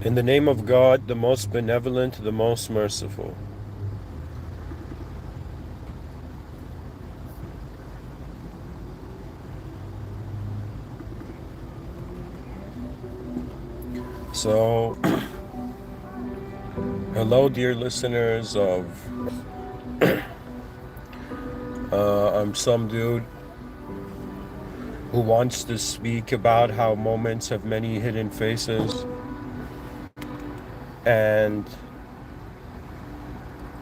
In the name of God, the most benevolent, the most merciful. So, hello, dear listeners of I'm some dude who wants to speak about how moments have many hidden faces, and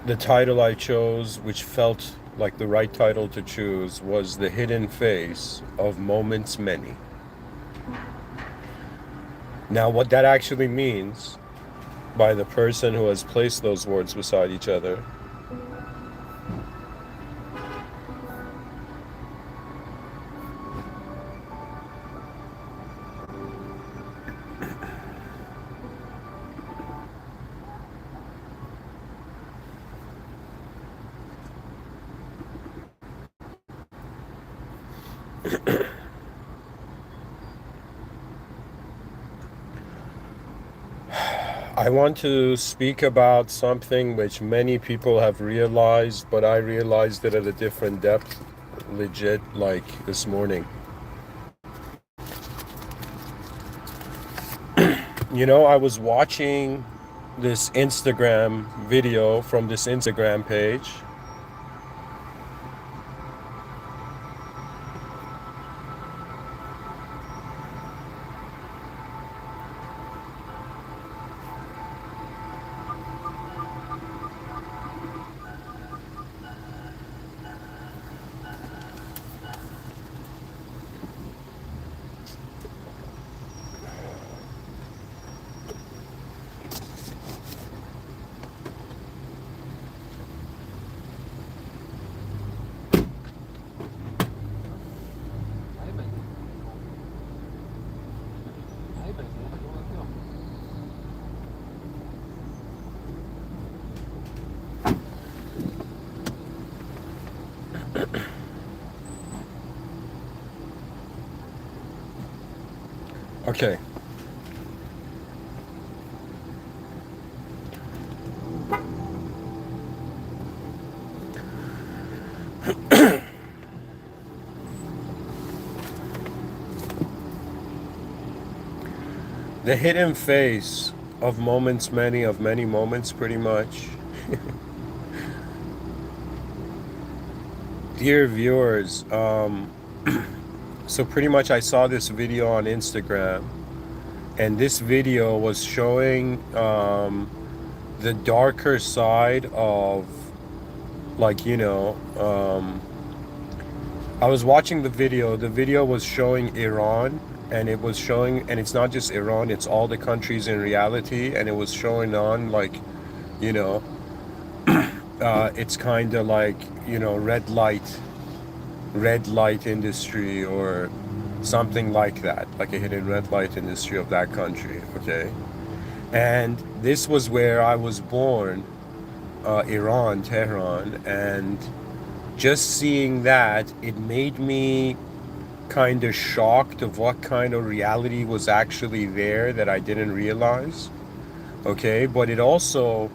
the title I chose, which felt like the right title to choose, was The Hidden Face of Moments Many. Now, what that actually means by the person who has placed those words beside each other I want to speak about something which many people have realized, but I realized it at a different depth, legit, like this morning. I was watching this Instagram video from this Instagram page. Okay. The hidden face of moments many, of many moments, pretty much. Dear viewers, so pretty much I saw this video on Instagram, and this video was showing the darker side of, like, I was watching the video. The video was showing Iran, and it was showing, and it's not just Iran, it's all the countries in reality, and it was showing on, like, you know, it's kind of like, red light industry or something like that, like a hidden red light industry of that country, okay? And this was where I was born, Iran, Tehran, and just seeing that, it made me kind of shocked of what kind of reality was actually there that I didn't realize, okay? But it also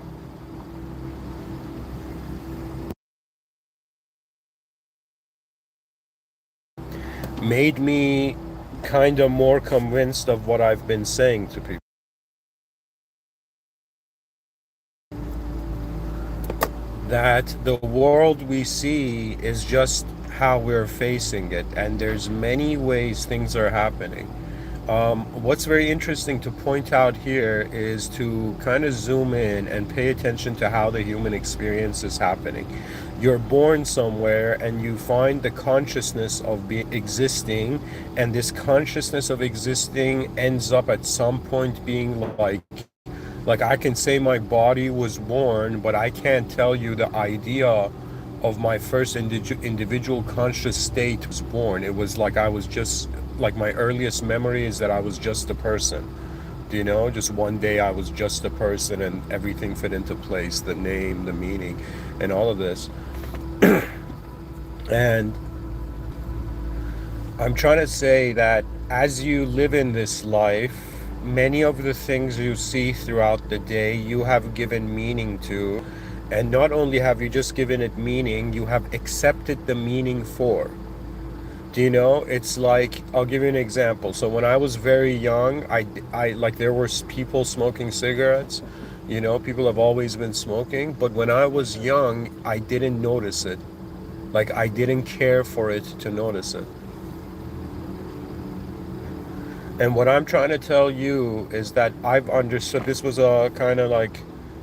made me kind of more convinced of what I've been saying to people. That the world we see is just how we're facing it, and there's many ways things are happening. What's very interesting to point out here is to kind of zoom in and pay attention to how the human experience is happening. You're born somewhere and you find the consciousness of existing, and this consciousness of existing ends up at some point being like I can say my body was born, but I can't tell you the idea of my first individual conscious state was born. It was like I was just, like, my earliest memory is that I was just a person. Just one day I was just a person and everything fit into place, the name, the meaning, and all of this. And I'm trying to say that as you live in this life, many of the things you see throughout the day, you have given meaning to. And not only have you just given it meaning, you have accepted the meaning for. Do you know? It's like, I'll give you an example. So when I was very young, I like there were people smoking cigarettes. You know, people have always been smoking. But when I was young, I didn't notice it. Like I didn't care for it to notice it. And what I'm trying to tell you is that I've understood this was a kind of like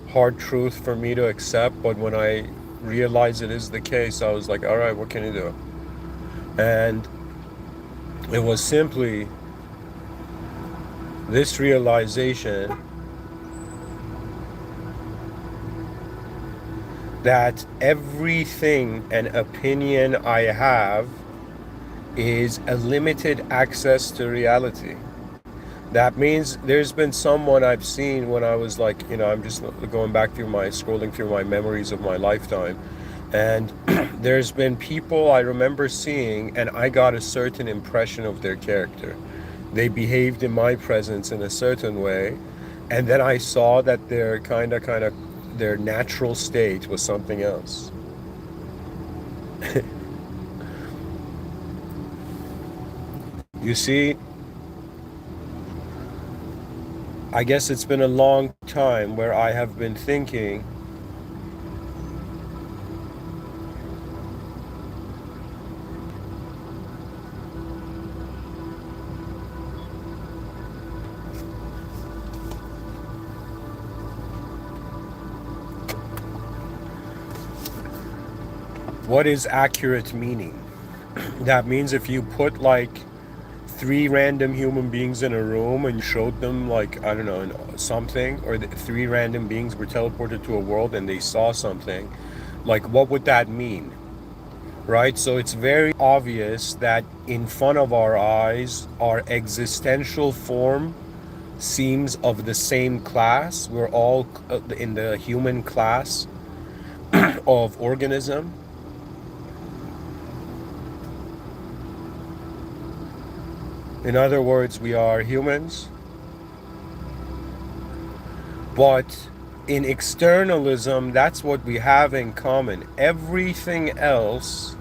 hard truth for me to accept, but when I realized it is the case, I was like, all right, what can you do? And it was simply this realization that everything and opinion I have is a limited access to reality. That means there's been someone I've seen when I was like, you know, I'm just going back through scrolling through my memories of my lifetime. And there's been people I remember seeing, and I got a certain impression of their character. They behaved in my presence in a certain way. And then I saw that their their natural state was something else. You see, I guess it's been a long time where I have been thinking what is accurate meaning? That means if you put like three random human beings in a room and you showed them like, I don't know, something, or the three random beings were teleported to a world and they saw something, like what would that mean? Right? So it's very obvious that in front of our eyes, our existential form seems of the same class. We're all in the human class of organism. In other words, we are humans. But in externalism, that's what we have in common. Everything else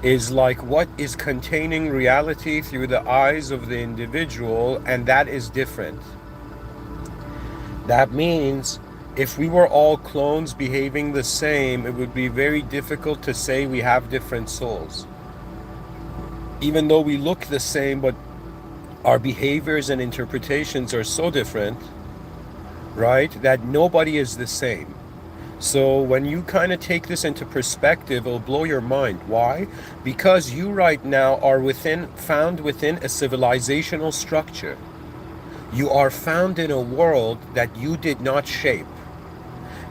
is like what is containing reality through the eyes of the individual, and that is different. That means if we were all clones behaving the same, it would be very difficult to say we have different souls. Even though we look the same, but our behaviors and interpretations are so different, right, that nobody is the same. So when you kind of take this into perspective, it'll blow your mind. Why? Because you right now are found within a civilizational structure. You are found in a world that you did not shape.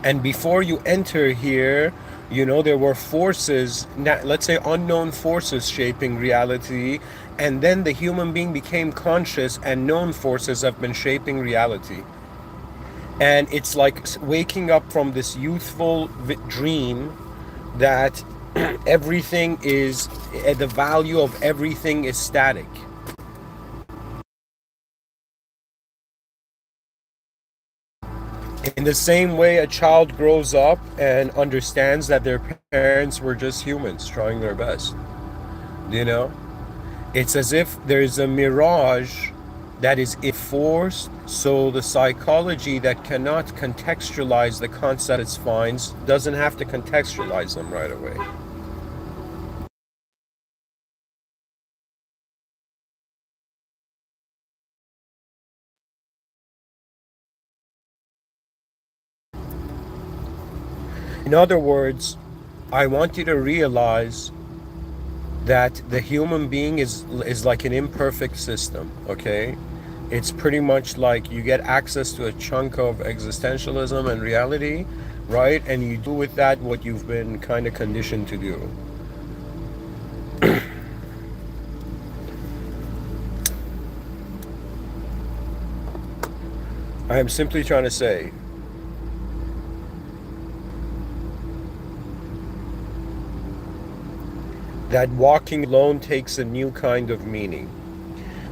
And before you enter here, you know, there were forces, let's say unknown forces shaping reality, and then the human being became conscious and known forces have been shaping reality. And it's like waking up from this youthful dream that everything is, the value of everything is static. In the same way, a child grows up and understands that their parents were just humans trying their best. You know? It's as if there's a mirage that is enforced, so the psychology that cannot contextualize the concept it finds doesn't have to contextualize them right away. In other words, I want you to realize that the human being is like an imperfect system, okay? It's pretty much like you get access to a chunk of existentialism and reality, right? And you do with that what you've been kind of conditioned to do. I am simply trying to say that walking alone takes a new kind of meaning.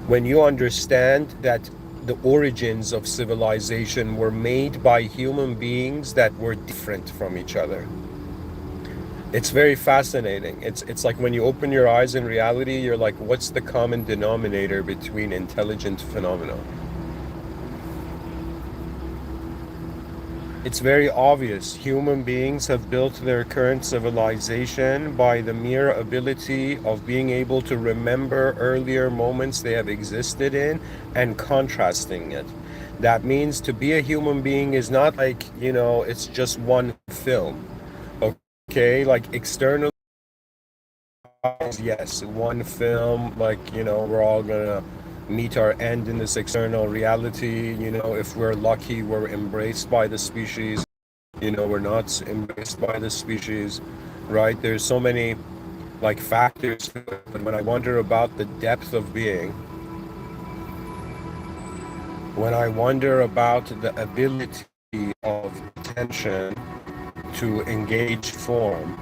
When you understand that the origins of civilization were made by human beings that were different from each other. It's very fascinating. It's like when you open your eyes in reality, you're like, what's the common denominator between intelligent phenomena? It's very obvious. Human beings have built their current civilization by the mere ability of being able to remember earlier moments they have existed in and contrasting it. That means to be a human being is not like, it's just one film. Okay, like external, yes, one film, like, we're all gonna meet our end in this external reality. If we're lucky, we're embraced by the species. We're not embraced by the species, right? There's so many like factors to it. But when I wonder about the depth of being, when I wonder about the ability of attention to engage form,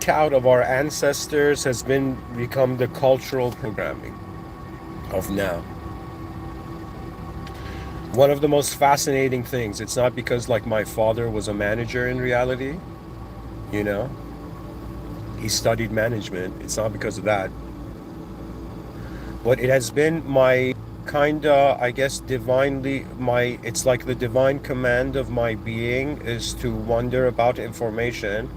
out of our ancestors has become the cultural programming of now. One of the most fascinating things, it's not because like my father was a manager in reality, you know, he studied management. It's not because of that. But it has been my kinda, I guess, it's like the divine command of my being is to wonder about information,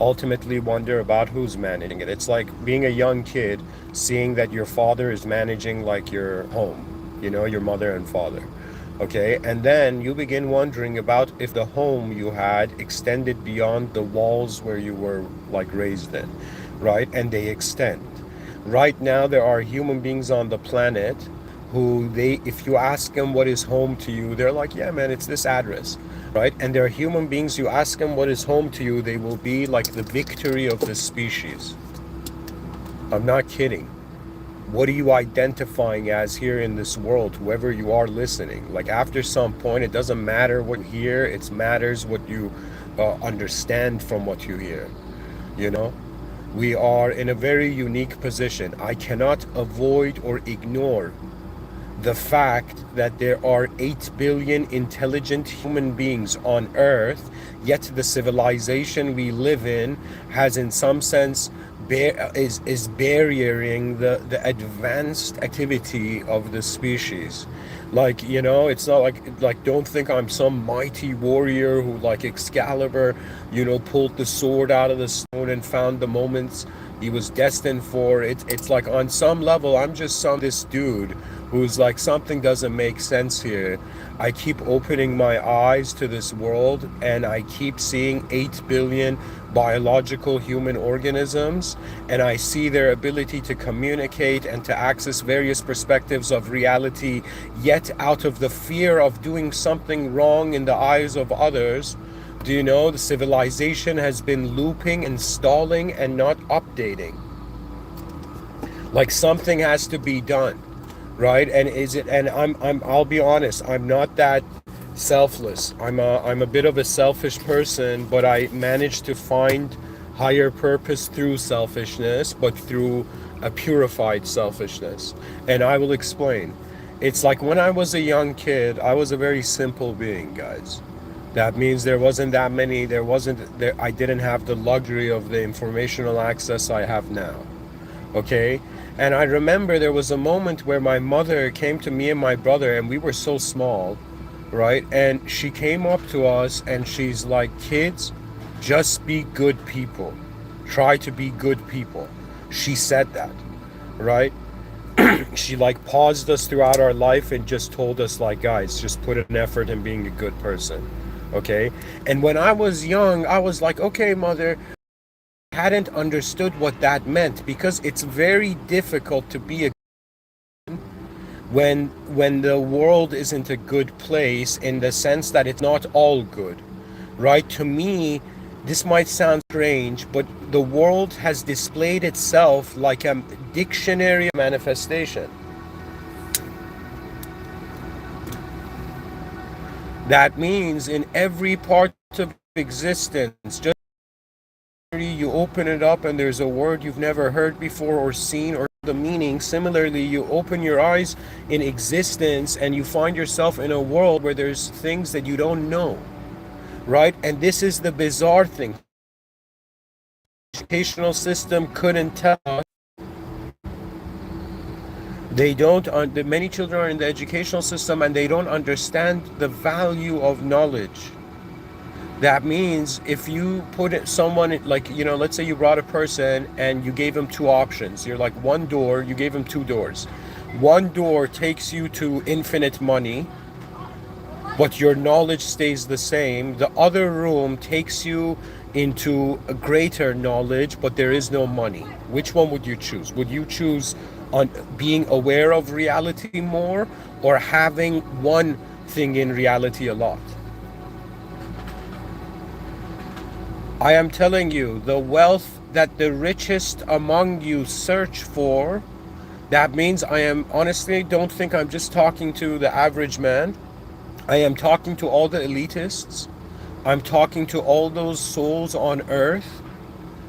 ultimately wonder about who's managing it. It's like being a young kid, seeing that your father is managing like your home, your mother and father. Okay, and then you begin wondering about if the home you had extended beyond the walls where you were like raised in, right? And they extend. Right now, there are human beings on the planet who if you ask them what is home to you, they're like, yeah, man, it's this address, right? And there are human beings, you ask them what is home to you, they will be like the victory of the species. I'm not kidding. What are you identifying as here in this world, whoever you are listening? Like after some point, it doesn't matter what you hear, it matters what you understand from what you hear, you know? We are in a very unique position. I cannot avoid or ignore the fact that there are 8 billion intelligent human beings on Earth, yet the civilization we live in has in some sense is barriering the advanced activity of the species. Like, it's not like don't think I'm some mighty warrior who like Excalibur, pulled the sword out of the stone and found the moments he was destined for. It's like on some level I'm just this dude who's like, something doesn't make sense here. I keep opening my eyes to this world and I keep seeing 8 billion biological human organisms, and I see their ability to communicate and to access various perspectives of reality, yet out of the fear of doing something wrong in the eyes of others, the civilization has been looping and stalling and not updating. Like something has to be done, right? And I'll be honest, I'm not that selfless. I'm a bit of a selfish person, but I managed to find higher purpose through selfishness, but through a purified selfishness. And I will explain. It's like when I was a young kid, I was a very simple being, guys. That means I didn't have the luxury of the informational access I have now. Okay? And I remember there was a moment where my mother came to me and my brother, and we were so small, right? And she came up to us and she's like, kids, just be good people. Try to be good people. She said that, right? She like paused us throughout our life and just told us like, guys, just put an effort in being a good person. Okay? And when I was young, I was like, okay, mother, hadn't understood what that meant, because it's very difficult to be a when the world isn't a good place, in the sense that it's not all good, right? To me, this might sound strange, but the world has displayed itself like a dictionary manifestation. That means in every part of existence, just you open it up and there's a word you've never heard before or seen or the meaning. Similarly, you open your eyes in existence and you find yourself in a world where there's things that you don't know, right? And this is the bizarre thing. The educational system couldn't tell us. They don't, many children are in the educational system and they don't understand the value of knowledge. That means if you put it, someone, like, let's say you brought a person and you gave him two options. You're like, one door, you gave him two doors. One door takes you to infinite money, but your knowledge stays the same. The other room takes you into a greater knowledge, but there is no money. Which one would you choose? Would you choose on being aware of reality more, or having one thing in reality a lot? I am telling you, the wealth that the richest among you search for, that means I am honestly, don't think I'm just talking to the average man. I am talking to all the elitists. I'm talking to all those souls on earth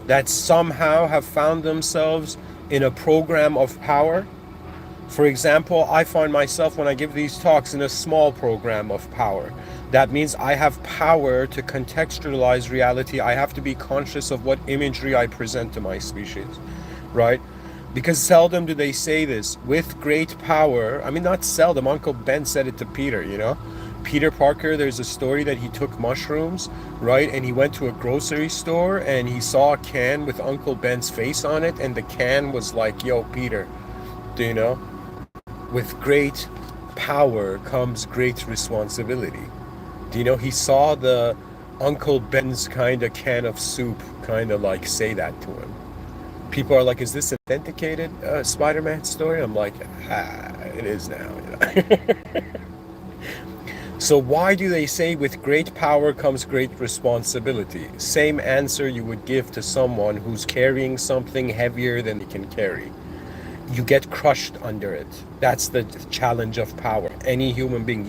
that somehow have found themselves in a program of power. For example, I find myself when I give these talks in a small program of power. That means I have power to contextualize reality. I have to be conscious of what imagery I present to my species, right? Because seldom do they say this. With great power, I mean, not seldom. Uncle Ben said it to Peter. Peter Parker, there's a story that he took mushrooms, right? And he went to a grocery store and he saw a can with Uncle Ben's face on it. And the can was like, yo, Peter, do you know? With great power comes great responsibility. Do you know, he saw the Uncle Ben's kind of can of soup kind of like say that to him. People are like, is this an authenticated Spider-Man story? I'm like, it is now. So why do they say with great power comes great responsibility? Same answer you would give to someone who's carrying something heavier than they can carry. You get crushed under it. That's the challenge of power. Any human being,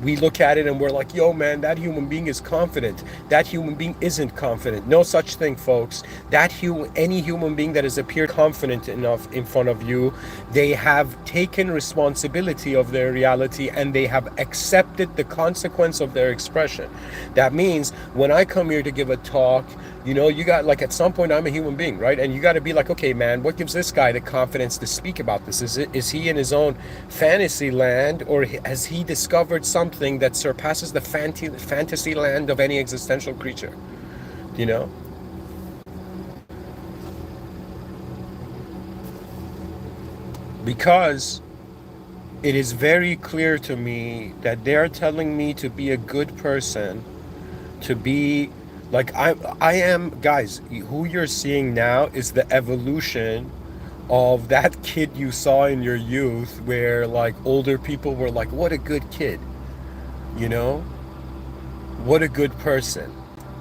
we look at it and we're like, yo, man, that human being is confident. That human being isn't confident. No such thing, folks. Any human being that has appeared confident enough in front of you, they have taken responsibility of their reality and they have accepted the consequence of their expression. That means when I come here to give a talk, you got, like, at some point I'm a human being, right? And you got to be like, okay, man, what gives this guy the confidence to speak about this? Is he in his own fantasy land, or has he discovered something that surpasses the fantasy land of any existential creature? Because it is very clear to me that they're telling me to be a good person, to be like I am. Guys, who you're seeing now is the evolution of that kid you saw in your youth, where like older people were like, what a good kid, what a good person.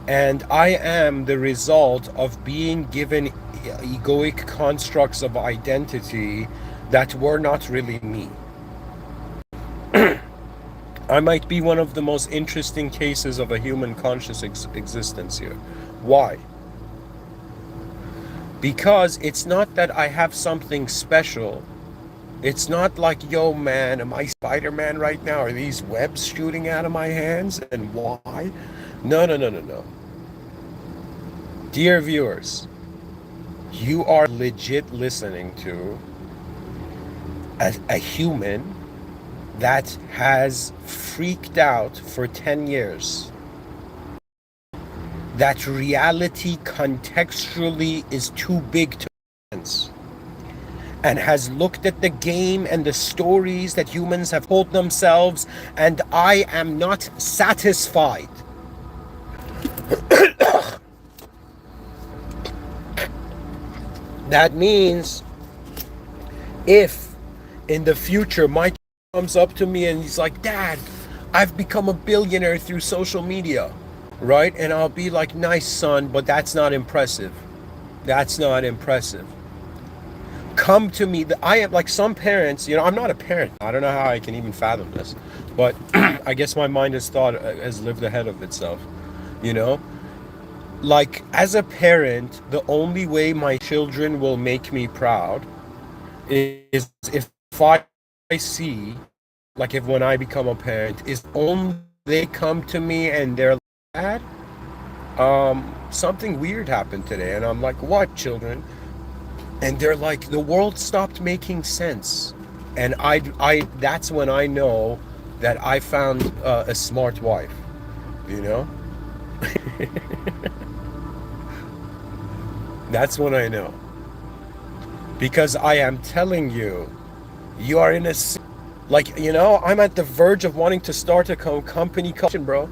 And I am the result of being given egoic constructs of identity that were not really me. I might be one of the most interesting cases of a human conscious existence here. Why? Because it's not that I have something special. It's not like, yo, man, am I Spider-Man right now? Are these webs shooting out of my hands? And why? No. Dear viewers, you are legit listening to a human that has freaked out for 10 years. That reality contextually is too big to sense, and has looked at the game and the stories that humans have told themselves, and I am not satisfied. That means if in the future my kid comes up to me and he's like, Dad, I've become a billionaire through social media, right? And I'll be like, nice, son, but that's not impressive. That's not impressive. Come to me. I am like some parents, I'm not a parent. I don't know how I can even fathom this, but I guess my mind has lived ahead of itself, Like, as a parent, the only way my children will make me proud is if I see, like if when I become a parent, is only they come to me and they're like, Dad, something weird happened today. And I'm like, what, children? And they're like, the world stopped making sense. And that's when I know that I found a smart wife, you know? That's when I know. Because I am telling you, you are in a, like, I'm at the verge of wanting to start a company, bro.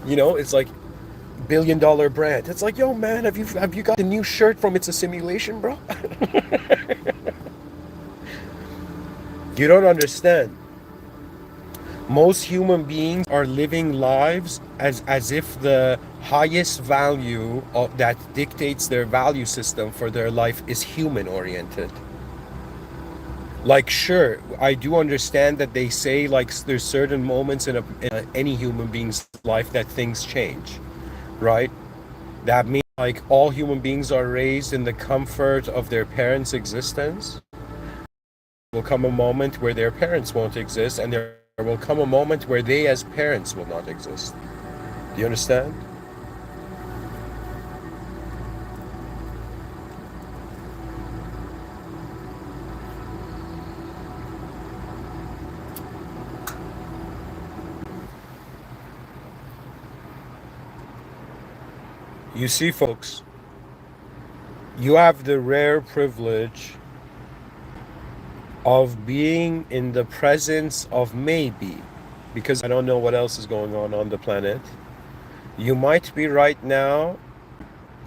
It's like $1 billion brand. It's like, yo, man, have you got the new shirt from It's a Simulation, bro? You don't understand. Most human beings are living lives as if the highest value that dictates their value system for their life is human oriented. Like, sure, I do understand that they say like there's certain moments in any human being's life that things change, right? That means like all human beings are raised in the comfort of their parents' existence. Will come a moment where their parents won't exist, and there will come a moment where they as parents will not exist. Do you understand? You see, folks, you have the rare privilege of being in the presence of maybe, because I don't know what else is going on the planet. You might be right now,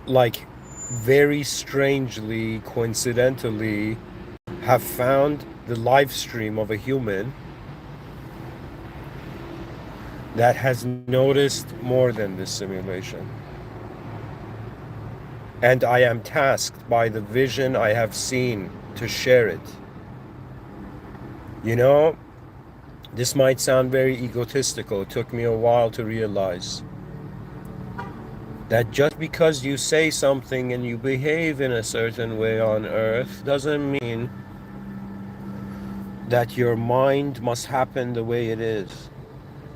like, very strangely, coincidentally, have found the live stream of a human that has noticed more than this simulation. And I am tasked by the vision I have seen to share it. You know, this might sound very egotistical. It took me a while to realize that just because you say something and you behave in a certain way on earth doesn't mean that your mind must happen the way it is.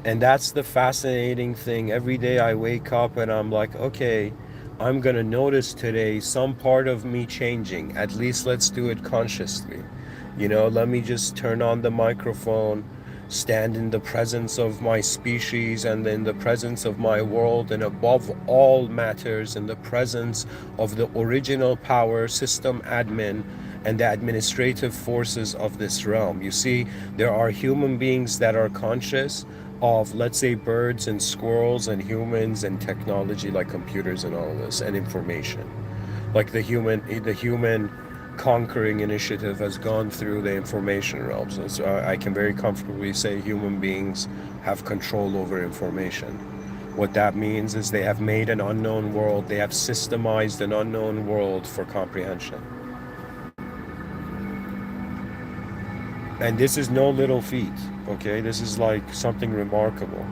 And that's the fascinating thing. Every day I wake up and I'm like, okay, I'm going to notice today some part of me changing. At least let's do it consciously. Let me just turn on the microphone, stand in the presence of my species and in the presence of my world, and above all matters, in the presence of the original power system admin and the administrative forces of this realm. You see, there are human beings that are conscious of, let's say, birds and squirrels and humans and technology like computers and all of this and information. Like the human conquering initiative has gone through the information realms. So I can very comfortably say human beings have control over information. What that means is they have made an unknown world, they have systemized an unknown world for comprehension. And this is no little feat, okay? This is like something remarkable.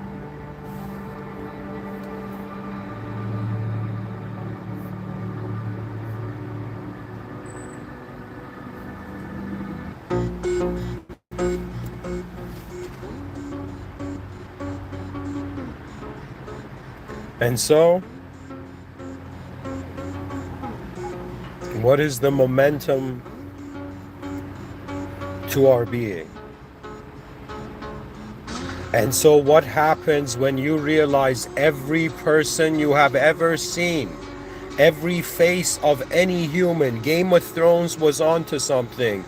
And so, what is the momentum to our being? And so what happens when you realize every person you have ever seen, every face of any human, Game of Thrones was onto something,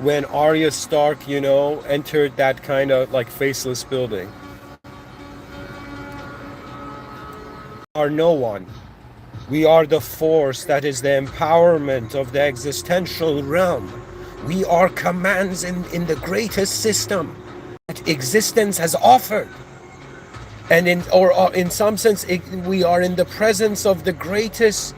when Arya Stark, entered that kind of like faceless building. We are no one. We are the force that is the empowerment of the existential realm. We are commands in the greatest system that existence has offered. And in some sense, we are in the presence of the greatest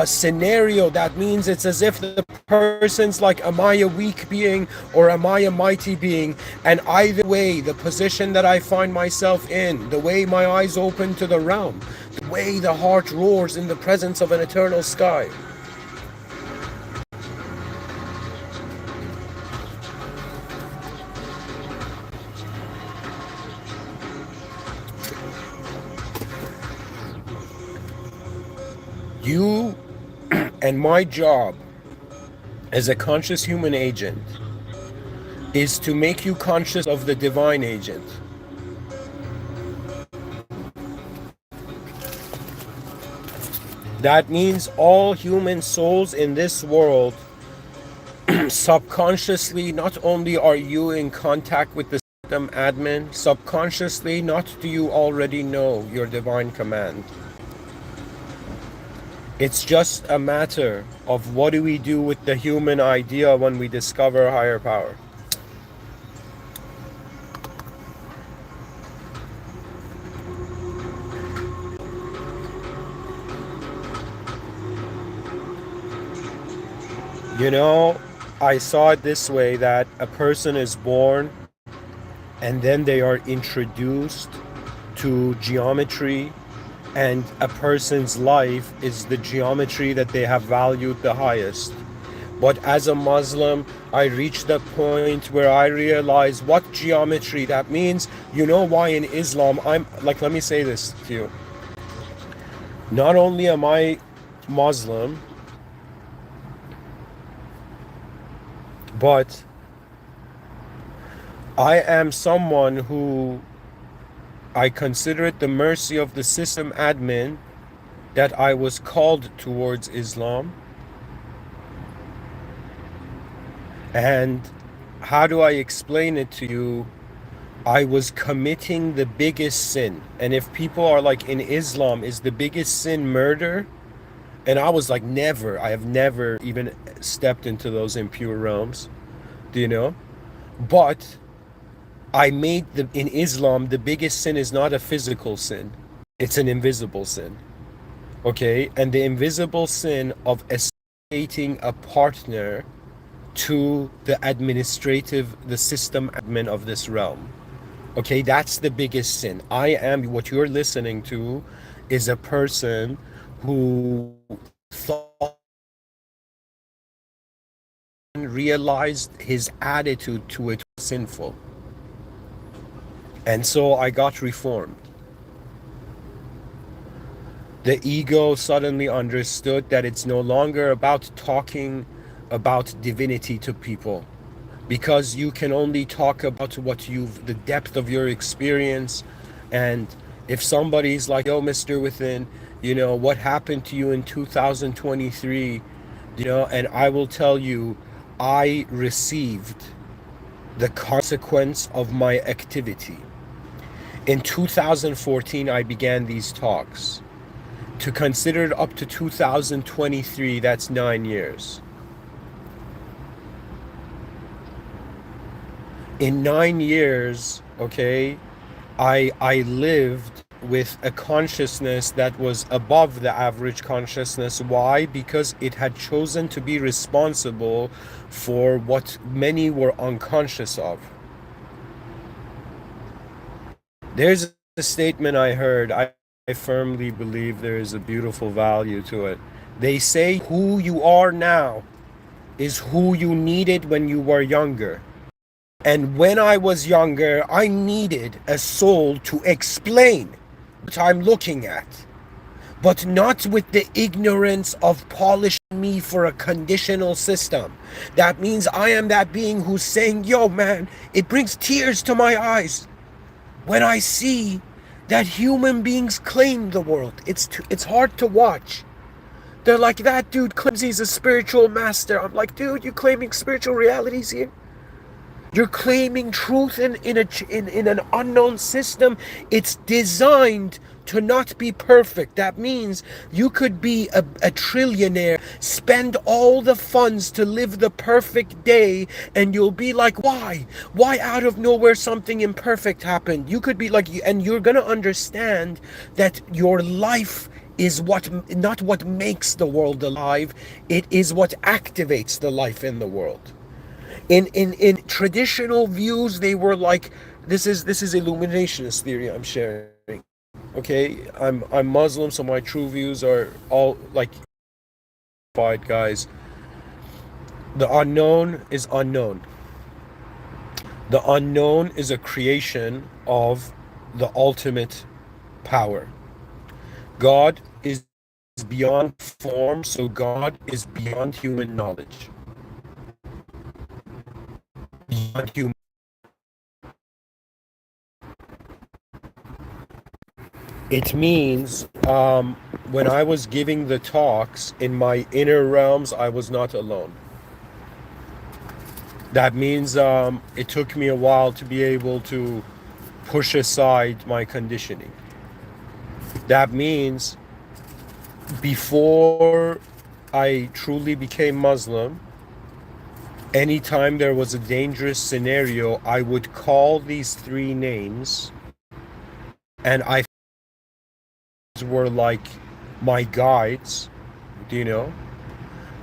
scenario. That means it's as if the person's like, am I a weak being or am I a mighty being? And either way, the position that I find myself in, the way my eyes open to the realm, the way the heart roars in the presence of an eternal sky, You and my job as a conscious human agent is to make you conscious of the divine agent. That means all human souls in this world, subconsciously, not only are you in contact with the system admin, subconsciously, not do you already know your divine command. It's just a matter of what do we do with the human idea when we discover higher power. You know, I saw it this way, that a person is born and then they are introduced to geometry, and a person's life is the geometry that they have valued the highest. But as a Muslim, I reached the point where I realized what geometry that means. You know why in Islam, I'm like, let me say this to you. Not only am I Muslim, but I am someone who, I consider it the mercy of the system admin that I was called towards Islam. And how do I explain it to you? I was committing the biggest sin. And if people are like, in Islam, is the biggest sin murder? And I was like, never. I have never even stepped into those impure realms. Do you know? But I made in Islam, the biggest sin is not a physical sin. It's an invisible sin. Okay? And the invisible sin of associating a partner to the the system admin of this realm. Okay, that's the biggest sin. What you're listening to is a person who thought, realized his attitude to it was sinful. And so I got reformed. The ego suddenly understood that it's no longer about talking about divinity to people, because you can only talk about the depth of your experience. And if somebody's like, yo, Mr. Within, what happened to you in 2023, and I will tell you, I received the consequence of my activity. In 2014, I began these talks. To consider it up to 2023, that's 9 years. In 9 years, okay, I lived with a consciousness that was above the average consciousness. Why? Because it had chosen to be responsible for what many were unconscious of. There's a statement I heard. I firmly believe there is a beautiful value to it. They say who you are now is who you needed when you were younger. And when I was younger, I needed a soul to explain what I'm looking at, but not with the ignorance of polishing me for a conditional system. That means I am that being who's saying, yo, man, it brings tears to my eyes when I see that human beings claim the world. It's hard to watch. They're like, that dude claims he's a spiritual master. I'm like, dude, you claiming spiritual realities here? You're claiming truth in an unknown system. It's designed to not be perfect. That means you could be a trillionaire, spend all the funds to live the perfect day, and you'll be like, why? Why out of nowhere something imperfect happened? You could be like, and you're gonna understand that your life is not what makes the world alive. It is what activates the life in the world. In traditional views, they were like, this is illuminationist theory I'm sharing. Okay, I'm Muslim, so my true views are all like guys. The unknown is unknown. The unknown is a creation of the ultimate power. God is beyond form, so God is beyond human knowledge. Beyond human. It means when I was giving the talks in my inner realms, I was not alone. That means it took me a while to be able to push aside my conditioning. That means before I truly became Muslim, anytime there was a dangerous scenario, I would call these three names, and I were like my guides, you know?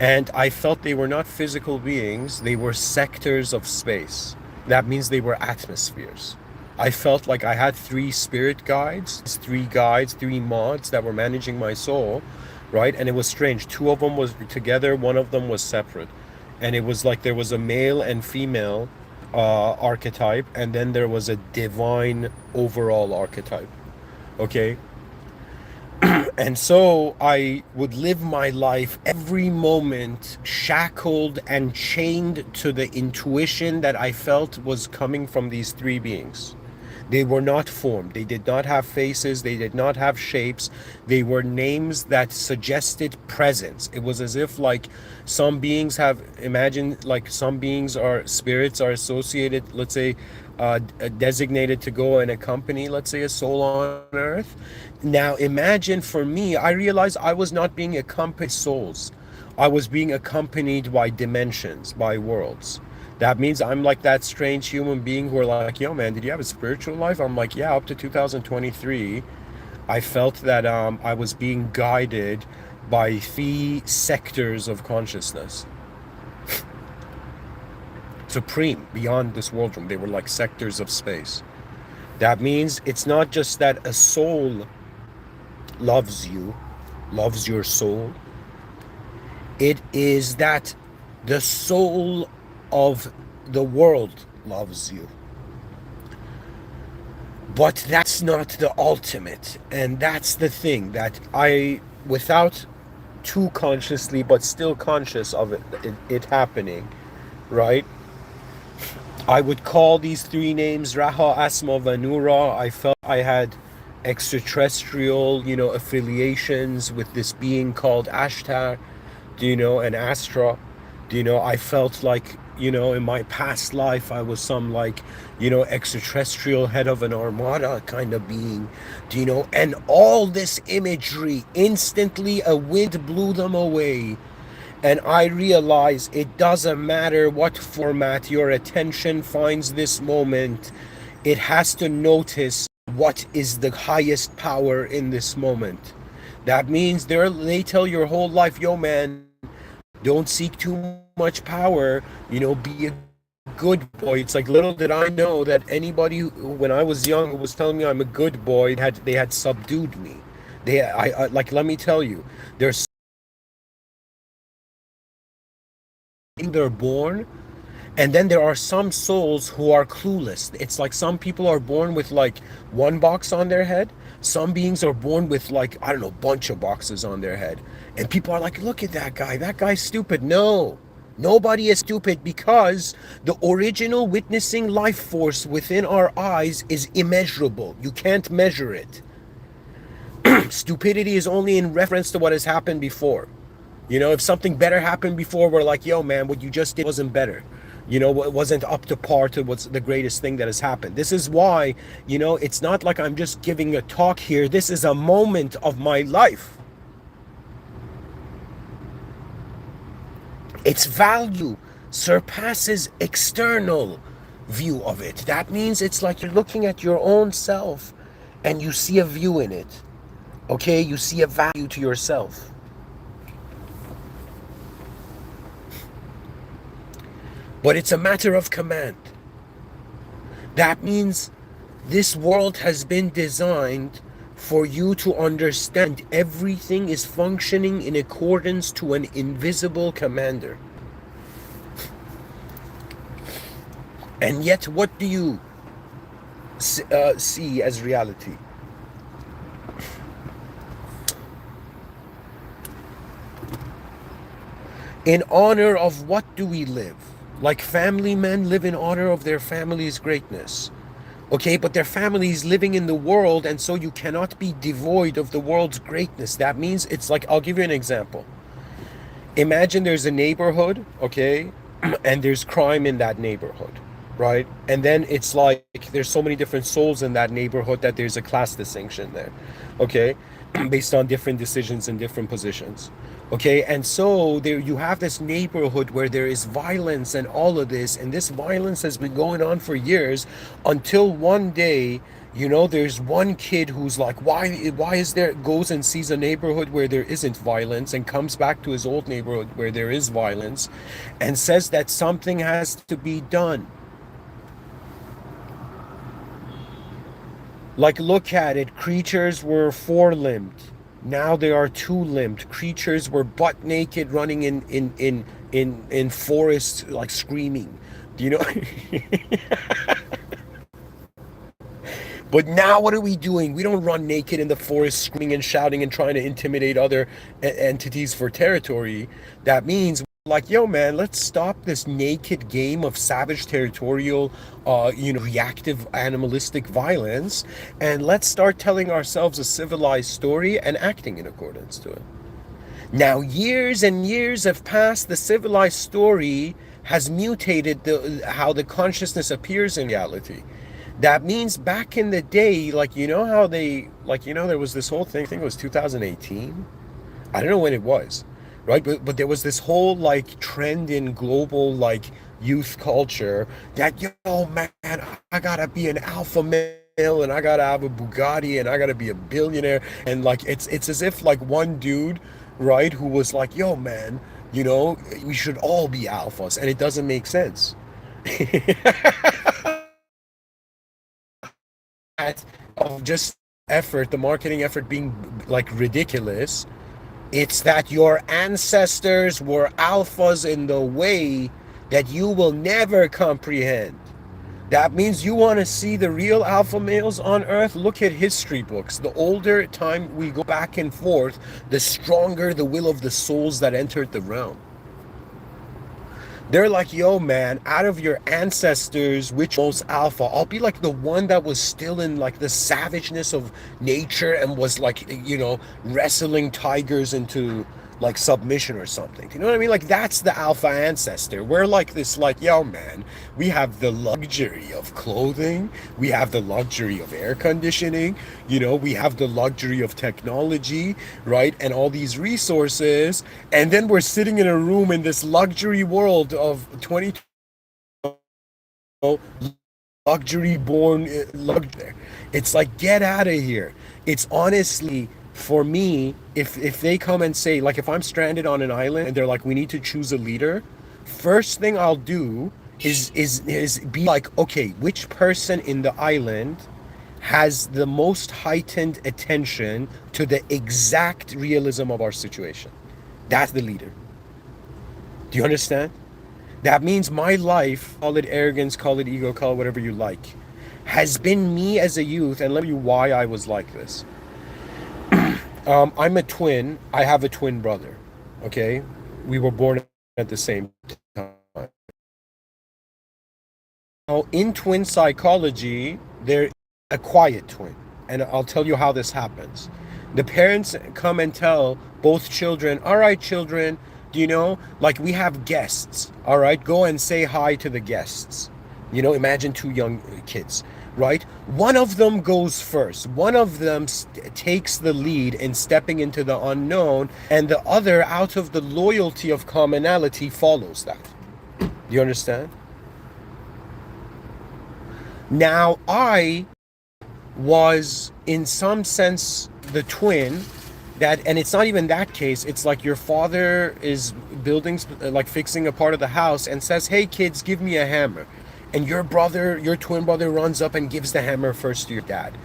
And I felt they were not physical beings, they were sectors of space. That means they were atmospheres. I felt like I had three spirit guides, three mods that were managing my soul, right? And it was strange. Two of them was together, one of them was separate. And it was like there was a male and female archetype, and then there was a divine overall archetype. Okay? And so I would live my life every moment shackled and chained to the intuition that I felt was coming from these three beings. They were not formed. They did not have faces. They did not have shapes. They were names that suggested presence. It was as if like some beings have, imagine like some beings are spirits are associated, let's say, designated to go and accompany, let's say, a soul on earth. Now imagine for me, I realized I was not being accompanied by souls. I was being accompanied by dimensions, by worlds. That means I'm like that strange human being who are like, yo, man, did you have a spiritual life? I'm like, yeah, up to 2023, I felt that I was being guided by three sectors of consciousness. Supreme, beyond this world room. They were like sectors of space. That means it's not just that a soul loves you, loves your soul. It is that the soul of the world loves you. But that's not the ultimate. And that's the thing that I, without too consciously, but still conscious of it happening, right? I would call these three names Raha, Asma, Vanura. I felt I had extraterrestrial, affiliations with this being called Ashtar, and Astra. I felt like, in my past life, I was some like, extraterrestrial head of an armada kind of being, and all this imagery, instantly a wind blew them away. And I realize it doesn't matter what format your attention finds this moment, it has to notice what is the highest power in this moment. That means they tell your whole life, yo man, don't seek too much power, be a good boy. It's like little did I know that anybody when I was young who was telling me I'm a good boy they had subdued me. I like, let me tell you, there's they're born, and then there are some souls who are clueless. It's like some people are born with like one box on their head, some beings are born with like, I don't know, bunch of boxes on their head, and people are like, look at that guy's stupid. No, nobody is stupid, because the original witnessing life force within our eyes is immeasurable. You can't measure it. Stupidity is only in reference to what has happened before. If something better happened before, we're like, yo, man, what you just did wasn't better. It wasn't up to par to what's the greatest thing that has happened. This is why, it's not like I'm just giving a talk here. This is a moment of my life. Its value surpasses external view of it. That means it's like you're looking at your own self and you see a view in it. Okay? You see a value to yourself. But it's a matter of command. That means this world has been designed for you to understand everything is functioning in accordance to an invisible commander. And yet, what do you see as reality? In honor of what do we live? Like family men live in honor of their family's greatness. Okay, but their family is living in the world, and so you cannot be devoid of the world's greatness. That means it's like, I'll give you an example. Imagine there's a neighborhood, okay, and there's crime in that neighborhood, right? And then it's like there's so many different souls in that neighborhood that there's a class distinction there, okay, based on different decisions and different positions. Okay, and so there you have this neighborhood where there is violence and all of this, and this violence has been going on for years until one day, there's one kid who's like, why is there, goes and sees a neighborhood where there isn't violence and comes back to his old neighborhood where there is violence and says that something has to be done. Like, look at it. Creatures were four-limbed. Now they are two-limbed. Creatures were butt naked running in forests, like screaming. Do you know? But now what are we doing? We don't run naked in the forest screaming and shouting and trying to intimidate other entities for territory. That means, like, yo man, let's stop this naked game of savage territorial reactive animalistic violence, and let's start telling ourselves a civilized story and acting in accordance to it. Now, years and years have passed. The civilized story has mutated how the consciousness appears in reality. That means back in the day, like, how there was this whole thing, I think it was 2018. I don't know when it was, right? But there was this whole like trend in global like youth culture that, yo man, I gotta be an alpha male and I gotta have a Bugatti and I gotta be a billionaire. And like it's as if like one dude, right, who was like, yo man, we should all be alphas, and it doesn't make sense. Of just effort, the marketing effort being like ridiculous. It's that your ancestors were alphas in the way that you will never comprehend. That means you want to see the real alpha males on earth? Look at history books. The older time we go back and forth, the stronger the will of the souls that entered the realm. They're like, yo, man, out of your ancestors, which most alpha? I'll be like the one that was still in like the savageness of nature and was like, wrestling tigers into like submission or something. You know what I mean? Like that's the alpha ancestor. We're like this, like, yo, man, we have the luxury of clothing, we have the luxury of air conditioning, we have the luxury of technology, right? And all these resources. And then we're sitting in a room in this luxury world of 20 luxury born luxury. It's like, get out of here. It's honestly, for me, if they come and say, like, if I'm stranded on an island and they're like, we need to choose a leader, first thing I'll do is be like, okay, which person in the island has the most heightened attention to the exact realism of our situation? That's the leader. Do you understand? That means my life, call it arrogance, call it ego, call it whatever you like, has been me as a youth. And let me tell you why I was like this. I'm a twin. I have a twin brother. Okay, we were born at the same time. Now, in twin psychology, there's a quiet twin, and I'll tell you how this happens. The parents come and tell both children, all right, children, like, we have guests, all right, go and say hi to the guests. Imagine two young kids, right? One of them goes first. One of them takes the lead in stepping into the unknown, and the other, out of the loyalty of commonality, follows that. Do you understand? Now, I was, in some sense, the twin that, and it's not even that case. It's like your father is building, like fixing a part of the house, and says, hey kids, give me a hammer. And your twin brother runs up and gives the hammer first to your dad.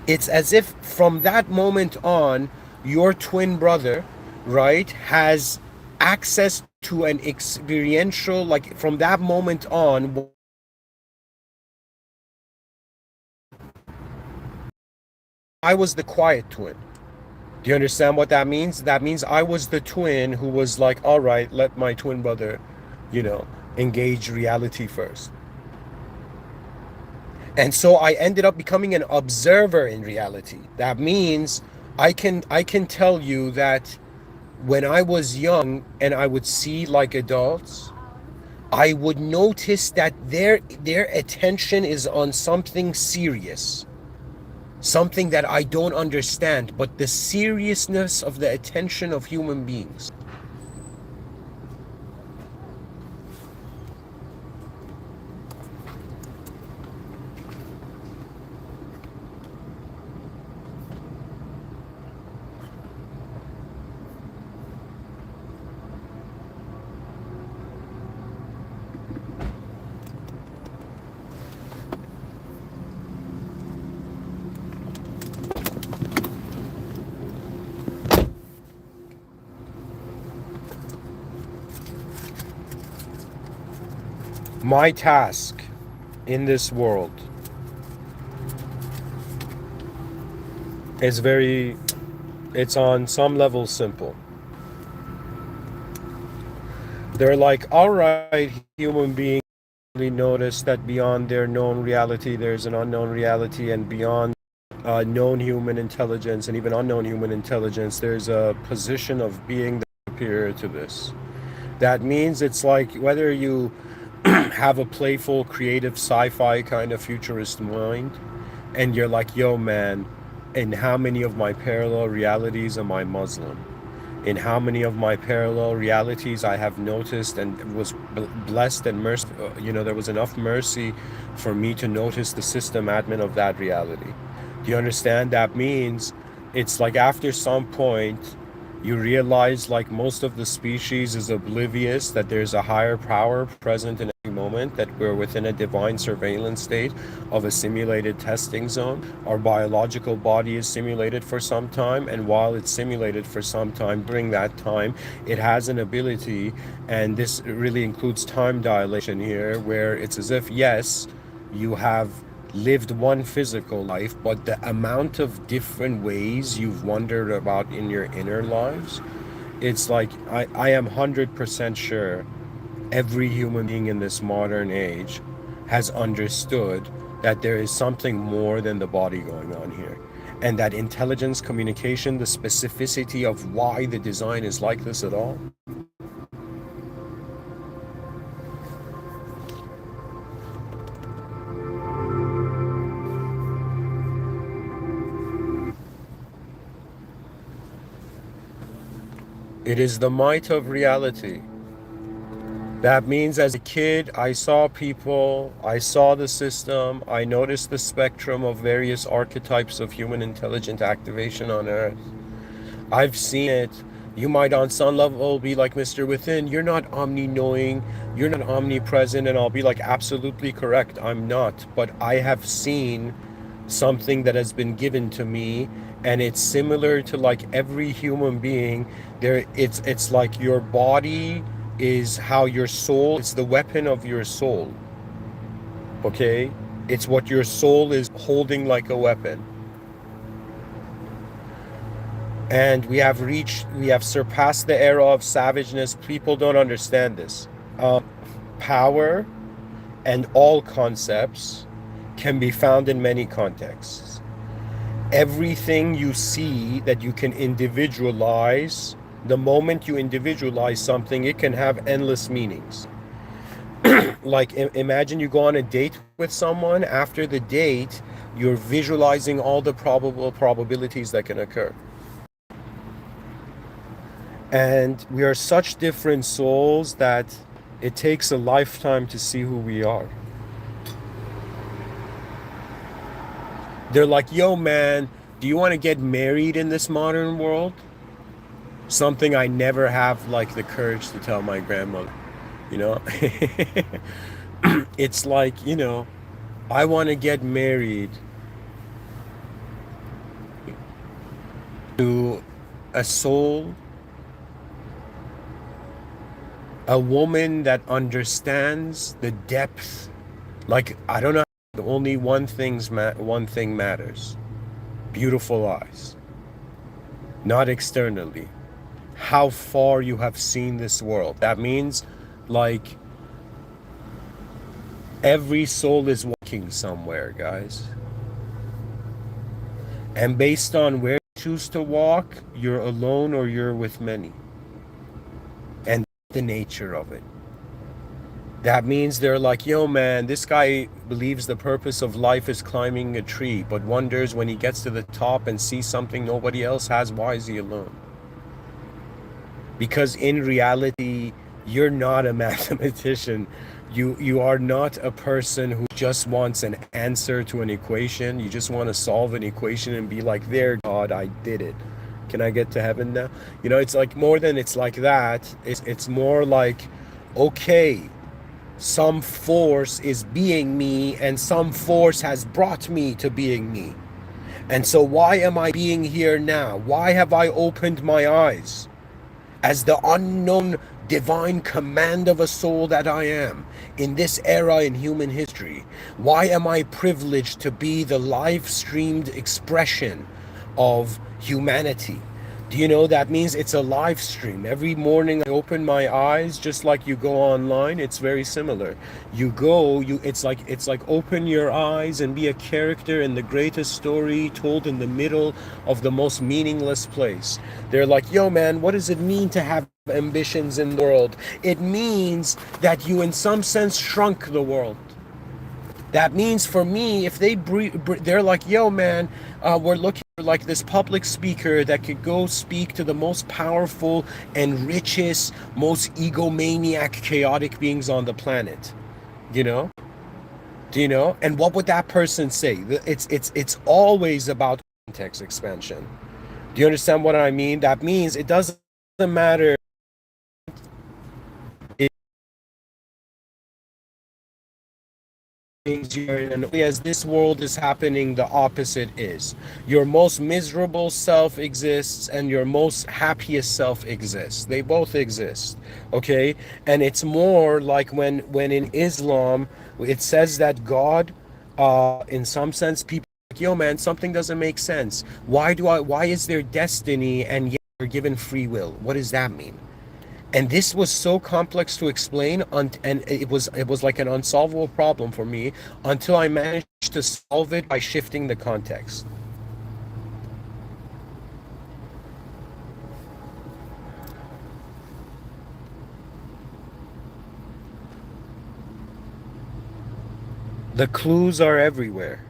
It's as if from that moment on, your twin brother, right, has access to an experiential, like from that moment on, I was the quiet twin. Do you understand what that means? That means I was the twin who was like, all right, let my twin brother, you know, engage reality first. And so I ended up becoming an observer in reality. That means I can tell you that when I was young and I would see like adults, I would notice that their attention is on something serious, something that I don't understand, but the seriousness of the attention of human beings. My task in this world is very, it's on some level simple. They're like, all right, human beings notice that beyond their known reality, there's an unknown reality, and beyond known human intelligence and even unknown human intelligence, there's a position of being that's superior to this. That means it's like whether you have a playful, creative, sci-fi kind of futurist mind, and you're like, yo, man, in how many of my parallel realities am I Muslim? In how many of my parallel realities I have noticed and was blessed and merciful, there was enough mercy for me to notice the system admin of that reality. Do you understand? That means it's like after some point, you realize like most of the species is oblivious that there's a higher power present in every moment, that we're within a divine surveillance state of a simulated testing zone. Our biological body is simulated for some time, and while it's simulated for some time, during that time, it has an ability, and this really includes time dilation here, where it's as if, yes, you have lived one physical life, but the amount of different ways you've wondered about in your inner lives, it's like I am 100% sure every human being in this modern age has understood that there is something more than the body going on here. And that intelligence, communication, the specificity of why the design is like this at all, it is the might of reality. That means as a kid, I saw people, I saw the system, I noticed the spectrum of various archetypes of human intelligent activation on Earth. I've seen it. You might on some level be like Mr. Within, you're not omni-knowing, you're not omnipresent, and I'll be like, absolutely correct, I'm not. But I have seen something that has been given to me, and it's similar to like every human being. It's like your body is how your soul, it's the weapon of your soul. Okay? It's what your soul is holding like a weapon. And we have surpassed the era of savageness. People don't understand this. Power and all concepts can be found in many contexts. Everything you see that you can individualize, the moment you individualize something, it can have endless meanings. Like imagine you go on a date with someone. After the date, you're visualizing all the probable probabilities that can occur. And we are such different souls that it takes a lifetime to see who we are. They're like, yo, man, do you want to get married in this modern world? Something I never have like the courage to tell my grandmother, you know? It's like, I want to get married to a soul, a woman that understands the depth. Like, I don't know, only one thing matters. Beautiful eyes. not externally. How far you have seen this world. That means, like, every soul is walking somewhere, guys. And based on where you choose to walk, you're alone or you're with many. And the nature of it. That means they're like, yo, man, this guy believes the purpose of life is climbing a tree, but wonders when he gets to the top and sees something nobody else has, why is he alone? Because in reality, you're not a mathematician. You are not a person who just wants an answer to an equation. You just want to solve an equation and be like, there, God, I did it. Can I get to heaven now? You know, it's like more than it's like that. It's more like, okay, some force is being me and some force has brought me to being me. And so why am I being here now? Why have I opened my eyes? As the unknown divine command of a soul that I am in this era in human history, why am I privileged to be the live streamed expression of humanity? Do you know that means it's a live stream? Every morning I open my eyes, just like you go online, it's very similar. You go, it's like open your eyes and be a character in the greatest story told in the middle of the most meaningless place. They're like, yo man, what does it mean to have ambitions in the world? It means that you in some sense shrunk the world. That means for me, if they're like, yo, man, we're looking for like this public speaker that could go speak to the most powerful and richest, most egomaniac, chaotic beings on the planet. You know? Do you know? And what would that person say? It's always about context expansion. Do you understand what I mean? That means it doesn't matter things you're in, and as this world is happening, the opposite is. Your most miserable self exists and your most happiest self exists. They both exist. Okay? And it's more like when in Islam it says that God, in some sense, people are like, yo man, something doesn't make sense. Why is there destiny and yet you're given free will? What does that mean? And this was so complex to explain, and it was like an unsolvable problem for me until I managed to solve it by shifting the context. The clues are everywhere.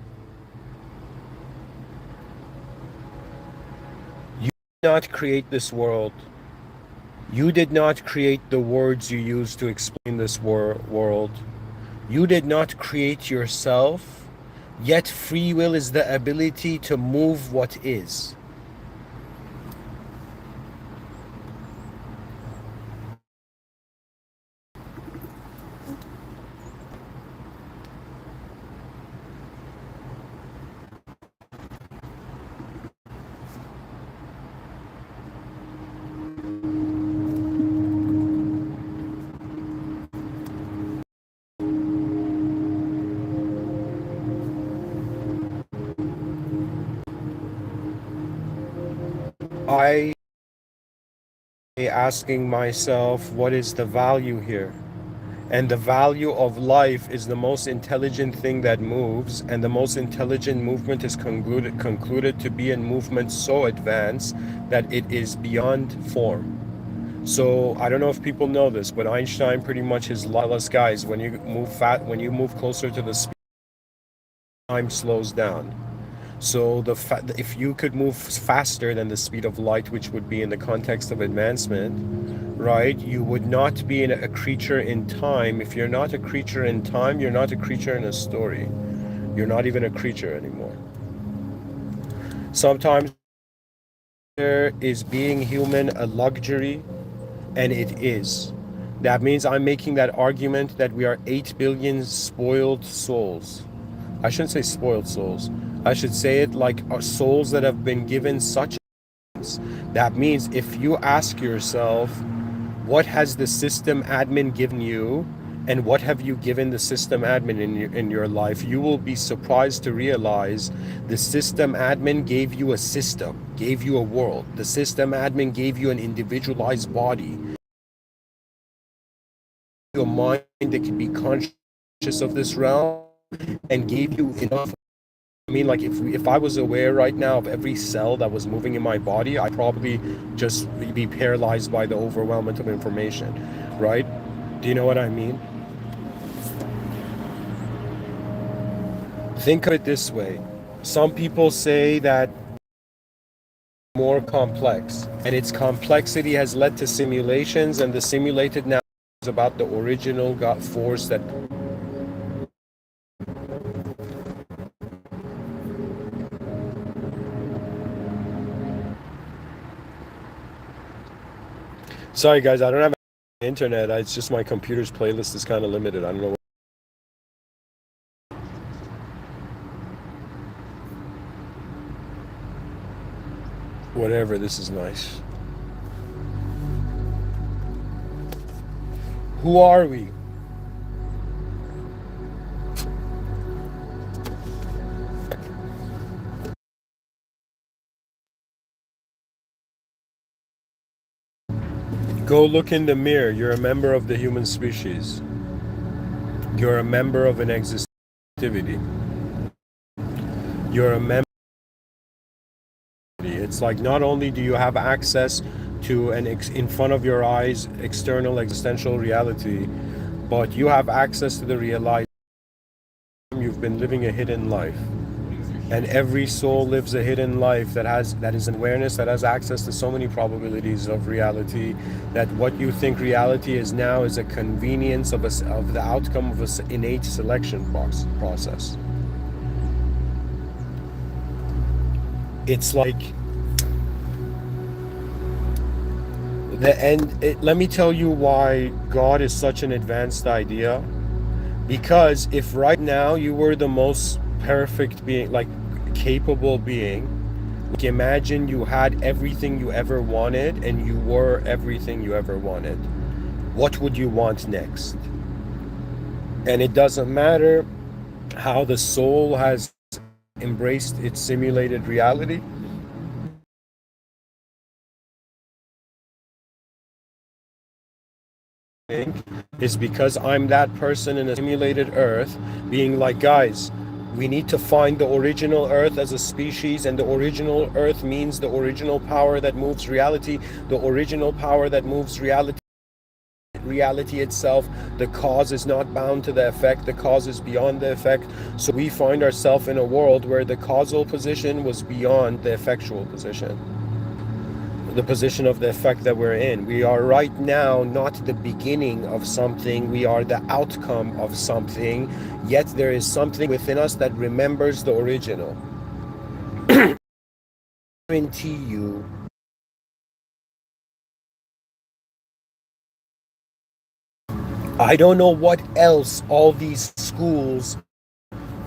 You did not create this world. You did not create the words you use to explain this world. You did not create yourself, yet free will is the ability to move what is. I asking myself, what is the value here? And the value of life is the most intelligent thing that moves, and the most intelligent movement is concluded to be a movement so advanced that it is beyond form. So I don't know if people know this, but Einstein pretty much his lawless guys, when you move closer to the speed, time slows down. So if you could move faster than the speed of light, which would be in the context of advancement, right, you would not be a creature in time. If you're not a creature in time, you're not a creature in a story. You're not even a creature anymore. Sometimes there is being human a luxury, and it is. That means I'm making that argument that we are 8 billion spoiled souls. I shouldn't say spoiled souls. I should say it like our souls that have been given such. That means if you ask yourself, what has the system admin given you? And what have you given the system admin in your life? You will be surprised to realize the system admin gave you a system, gave you a world. The system admin gave you an individualized body, a mind that can be conscious of this realm, and gave you enough. I mean, like if I was aware right now of every cell that was moving in my body, I'd probably just be paralyzed by the overwhelmment of information, right? Do you know what I mean? Think of it this way. Some people say that more complex, and its complexity has led to simulations, and the simulated now is about the original God force that. Sorry guys, I don't have internet. It's just my computer's playlist is kind of limited. I don't know. Whatever, this is nice. Who are we? Go look in the mirror. You're a member of the human species. You're a member of an existivity. You're a member. It's like not only do you have access to an in front of your eyes external existential reality, but you have access to the realization you've been living a hidden life. And every soul lives a hidden life that is an awareness that has access to so many probabilities of reality, that what you think reality is now is a convenience of of the outcome of an innate selection process. It's like let me tell you why God is such an advanced idea. Because if right now you were the most perfect being, like capable being, like imagine you had everything you ever wanted and you were everything you ever wanted, what would you want next? And it doesn't matter how the soul has embraced its simulated reality. Is because I'm that person in a simulated earth being like, guys, we need to find the original earth as a species, and the original earth means the original power that moves reality, the original power that moves reality itself. The cause is not bound to the effect, the cause is beyond the effect. So we find ourselves in a world where the causal position was beyond the effectual position, the position of the effect that we're in. We are right now not the beginning of something, we are the outcome of something, yet there is something within us that remembers the original. I guarantee you, I don't know what else all these schools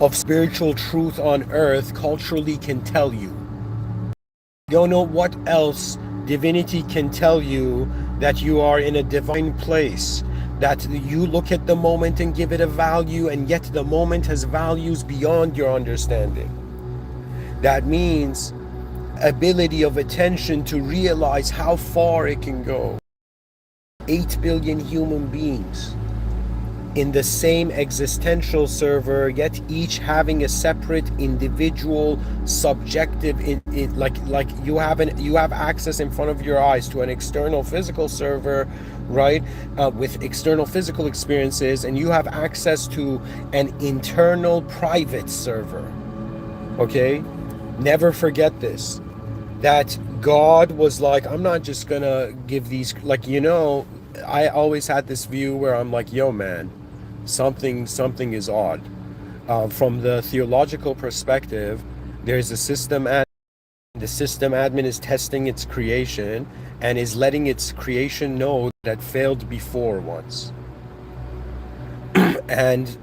of spiritual truth on earth culturally can tell you. I don't know what else divinity can tell you, that you are in a divine place, that you look at the moment and give it a value, and yet the moment has values beyond your understanding. That means ability of attention to realize how far it can go. 8 billion human beings in the same existential server, yet each having a separate individual subjective like you have access in front of your eyes to an external physical server, right, with external physical experiences, and you have access to an internal private server. Okay, never forget this, that God was like, I'm not just gonna give these, like, I always had this view where I'm like, yo man, something is odd. From the theological perspective, there's a system admin. The system admin is testing its creation and is letting its creation know that it failed before once. And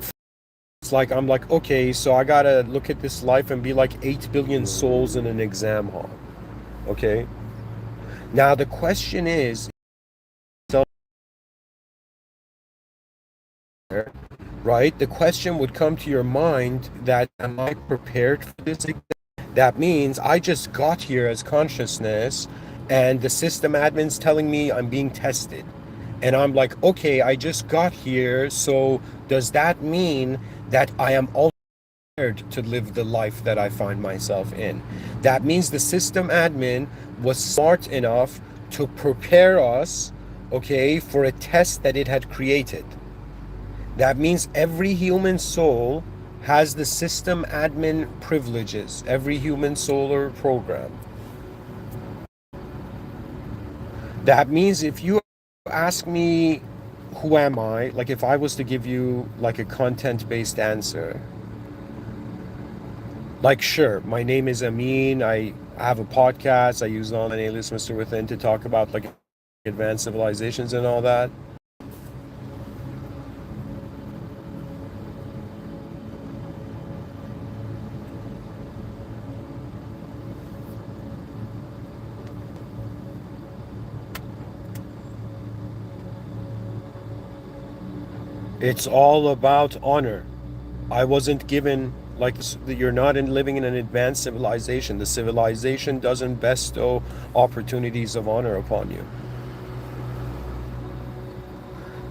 it's like, I'm like, okay, so I gotta look at this life and be like 8 billion souls in an exam hall. Okay, now the question is, right? The question would come to your mind that, am I prepared for this? That means I just got here as consciousness and the system admin's telling me I'm being tested. And I'm like, okay, I just got here. So does that mean that I am all to live the life that I find myself in? That means the system admin was smart enough to prepare us, okay, for a test that it had created. That means every human soul has the system admin privileges, every human solar program. That means if you ask me, who am I? Like if I was to give you like a content-based answer, like sure, my name is Amin. I have a podcast. I use online alias Mr.Within to talk about like advanced civilizations and all that. It's all about honor. I wasn't given like you're not in living in an advanced civilization. The civilization doesn't bestow opportunities of honor upon you.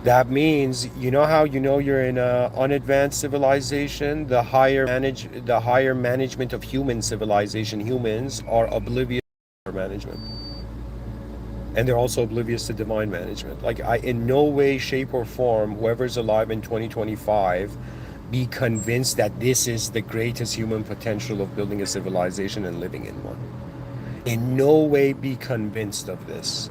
That means you know how you know you're in a unadvanced civilization. The higher management of human civilization. Humans are oblivious to management, and they're also oblivious to divine management. Like I, in no way, shape, or form, whoever's alive in 2025, be convinced that this is the greatest human potential of building a civilization and living in one. In no way be convinced of this.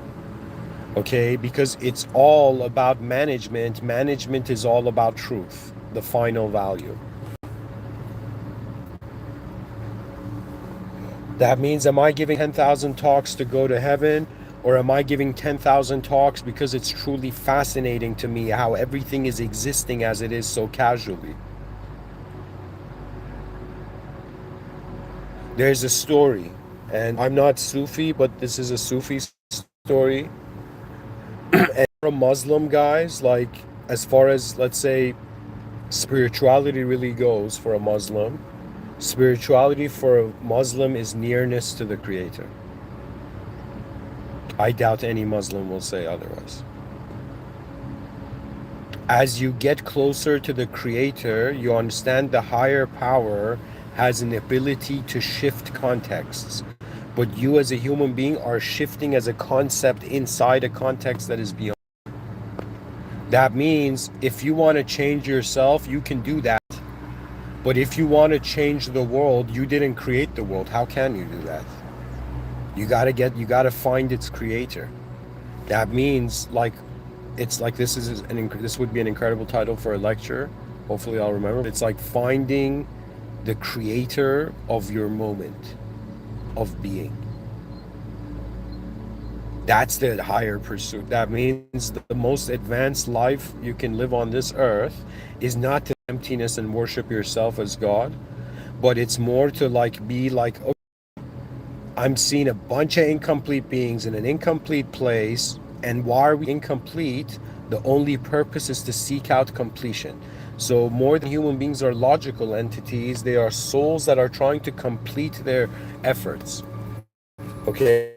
Okay, because it's all about management. Management is all about truth, the final value. That means, am I giving 10,000 talks to go to heaven, or am I giving 10,000 talks because it's truly fascinating to me how everything is existing as it is so casually? There's a story, and I'm not Sufi, but this is a Sufi story. And for Muslim guys, like as far as let's say spirituality really goes for a Muslim, spirituality for a Muslim is nearness to the Creator. I doubt any Muslim will say otherwise. As you get closer to the Creator, you understand the higher power has an ability to shift contexts. But you as a human being are shifting as a concept inside a context that is beyond. That means if you want to change yourself, you can do that. But if you want to change the world, you didn't create the world. How can you do that? You gotta find its creator. That means like, it's like this would be an incredible title for a lecture. Hopefully I'll remember. It's like finding the creator of your moment of being. That's the higher pursuit. That means the most advanced life you can live on this earth is not to emptiness and worship yourself as God, but it's more to like be like, okay, I'm seeing a bunch of incomplete beings in an incomplete place, and why are we incomplete? The only purpose is to seek out completion. So more than human beings are logical entities, they are souls that are trying to complete their efforts. Okay.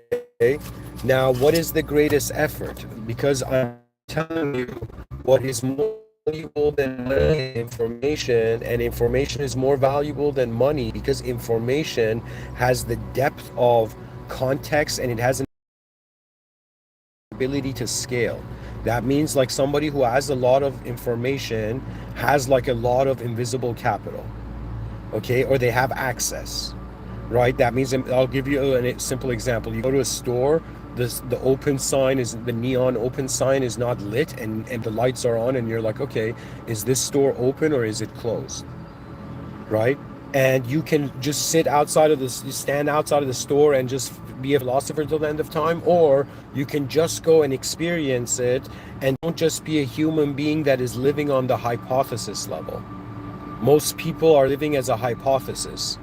Now, what is the greatest effort? Because I'm telling you what is more valuable than money, information, and information is more valuable than money because information has the depth of context and it has an ability to scale. That means like somebody who has a lot of information has like a lot of invisible capital, okay, or they have access, right? That means, I'll give you a simple example. You go to a store, the open sign is, the neon open sign is not lit, and the lights are on, and you're like, okay, is this store open or is it closed, right? And you can just sit outside of this, you stand outside of the store and just be a philosopher till the end of time, or you can just go and experience it and don't just be a human being that is living on the hypothesis level. Most people are living as a hypothesis.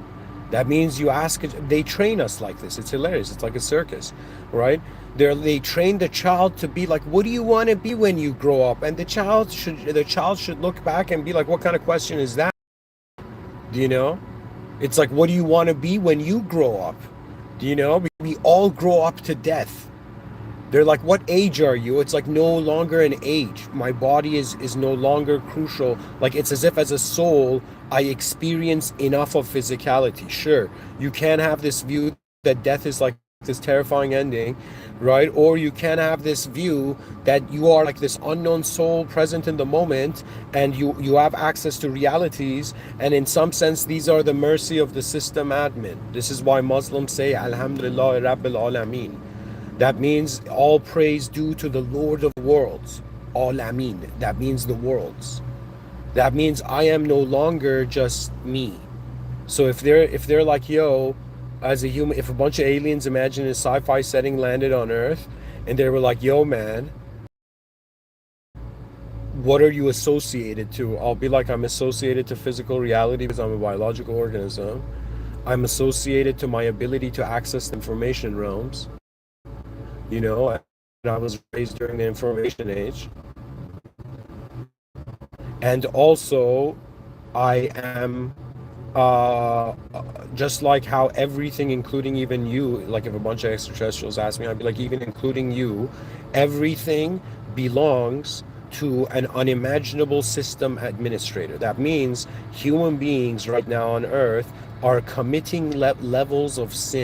That means you ask, they train us like this. It's hilarious. It's like a circus, right? They train the child to be like, what do you want to be when you grow up? And the child should look back and be like, what kind of question is that? Do you know? It's like, what do you want to be when you grow up? Do you know? We all grow up to death. They're like, what age are you? It's like no longer an age. My body is no longer crucial. Like it's as if as a soul, I experience enough of physicality. Sure, you can have this view that death is like this terrifying ending, right? Or you can have this view that you are like this unknown soul present in the moment and you have access to realities. And in some sense, these are the mercy of the system admin. This is why Muslims say, Alhamdulillah Rabbil Alameen. That means all praise due to the Lord of worlds. Alameen. That means the worlds. That means I am no longer just me. So if they're like, yo, as a human, if a bunch of aliens, imagine a sci-fi setting, landed on Earth, and they were like, yo, man, what are you associated to? I'll be like, I'm associated to physical reality because I'm a biological organism. I'm associated to my ability to access information realms. You know, and I was raised during the information age. And also, I am uh just like how everything, including even you, like if a bunch of extraterrestrials ask me, I'd be like, even including you, everything belongs to an unimaginable system administrator. That means human beings right now on Earth are committing levels of sin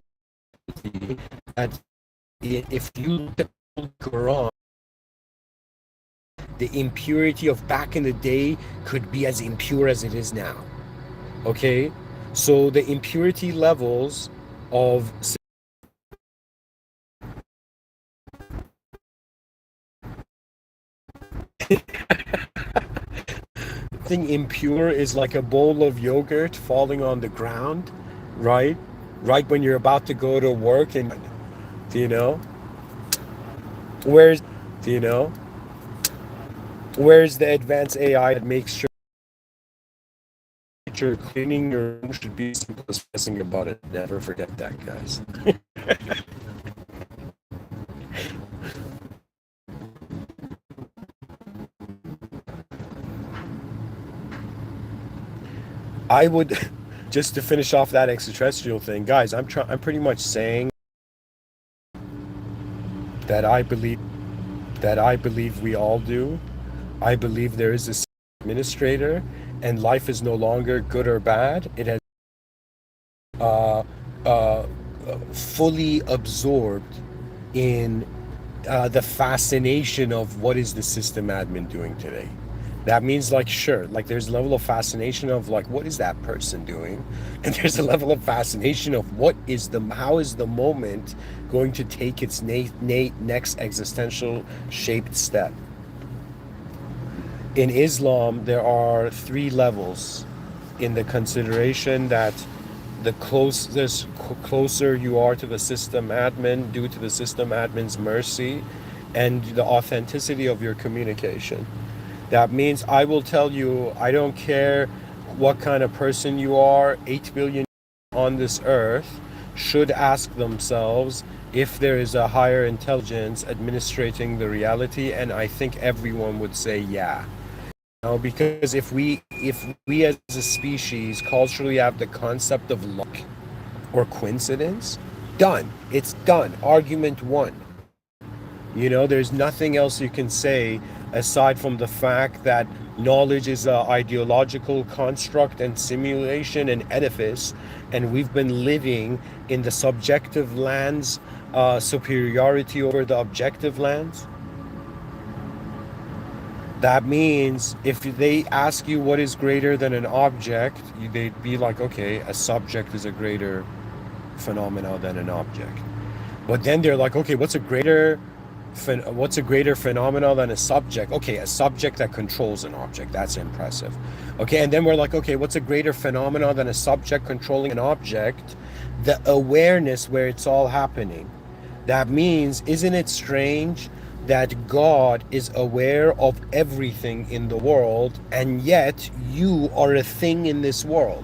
that if you look at the Quran, the impurity of back in the day could be as impure as it is now. Okay? So the impurity levels of something impure is like a bowl of yogurt falling on the ground, right? Right when you're about to go to work and do you know? Where's do you know? Where's the advanced AI that makes sure you're cleaning your room should be simple as pressing a button? Never forget that, guys. I would just to finish off that extraterrestrial thing, guys. I'm pretty much saying that I believe we all do. I believe there is a administrator, and life is no longer good or bad. It has uh, uh, fully absorbed in the fascination of what is the system admin doing today. That means like sure, like there's a level of fascination of like what is that person doing, and there's a level of fascination of how is the moment going to take its next existential shaped step. In Islam, there are three levels in the consideration that closer you are to the system admin due to the system admin's mercy and the authenticity of your communication. That means I will tell you, I don't care what kind of person you are, 8 billion on this earth should ask themselves if there is a higher intelligence administrating the reality, and I think everyone would say yeah. Because if we as a species culturally have the concept of luck or coincidence, done. It's done. Argument won. There's nothing else you can say aside from the fact that knowledge is an ideological construct and simulation and edifice, and we've been living in the subjective land's superiority over the objective lands. That means if they ask you what is greater than an object, they'd be like, okay, a subject is a greater phenomena than an object. But then they're like, okay, what's a greater phenomena than a subject? Okay, a subject that controls an object. That's impressive. Okay, and then we're like, okay, what's a greater phenomena than a subject controlling an object? The awareness where it's all happening. That means, isn't it strange that God is aware of everything in the world, and yet you are a thing in this world?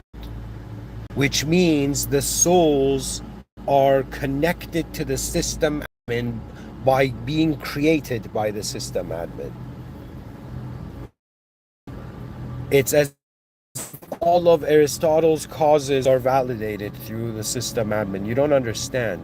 which means the souls are connected to the system admin by being created by the system admin. It's as all of Aristotle's causes are validated through the system admin. You don't understand.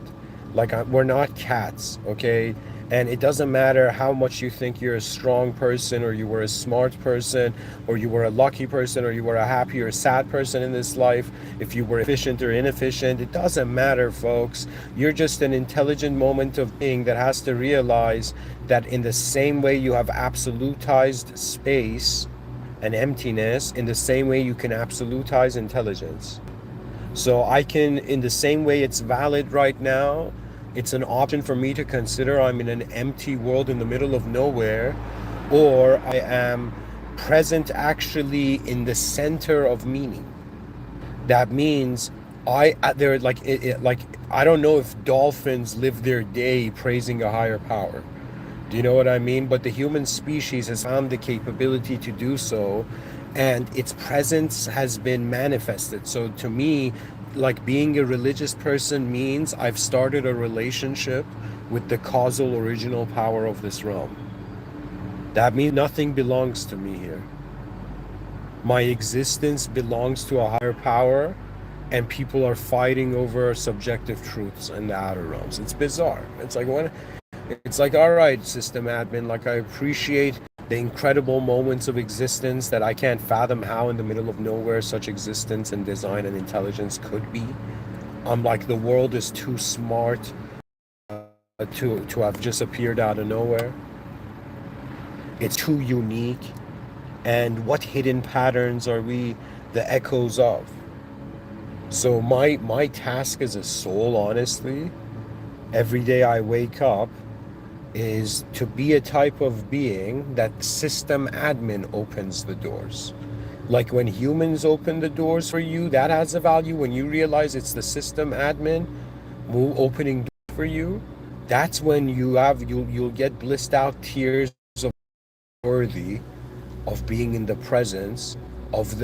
Like, we're not cats, okay? And it doesn't matter how much you think you're a strong person, or you were a smart person, or you were a lucky person, or you were a happy or sad person in this life, if you were efficient or inefficient. It doesn't matter, folks. You're just an intelligent moment of being that has to realize that in the same way you have absolutized space and emptiness, in the same way you can absolutize intelligence. So I can, in the same way it's valid right now, it's an option for me to consider I'm in an empty world in the middle of nowhere, or I am present actually in the center of meaning. That means they're like like I don't know if dolphins live their day praising a higher power. Do you know what I mean? But the human species has found the capability to do so, and its presence has been manifested. So to me, like, being a religious person means I've started a relationship with the causal original power of this realm. That means nothing belongs to me here. My existence belongs to a higher power, and people are fighting over subjective truths in the outer realms. It's bizarre. It's like, when it's like, all right, system admin, like, I appreciate the incredible moments of existence that I can't fathom how in the middle of nowhere such existence and design and intelligence could be. I'm like, the world is too smart to have just appeared out of nowhere. It's too unique. And what hidden patterns are we the echoes of? So my task as a soul, honestly, every day I wake up, is to be a type of being that system admin opens the doors. Like, when humans open the doors for you, that has a value. When you realize it's the system admin opening doors for you, that's when you'll get blissed out tears of worthy of being in the presence of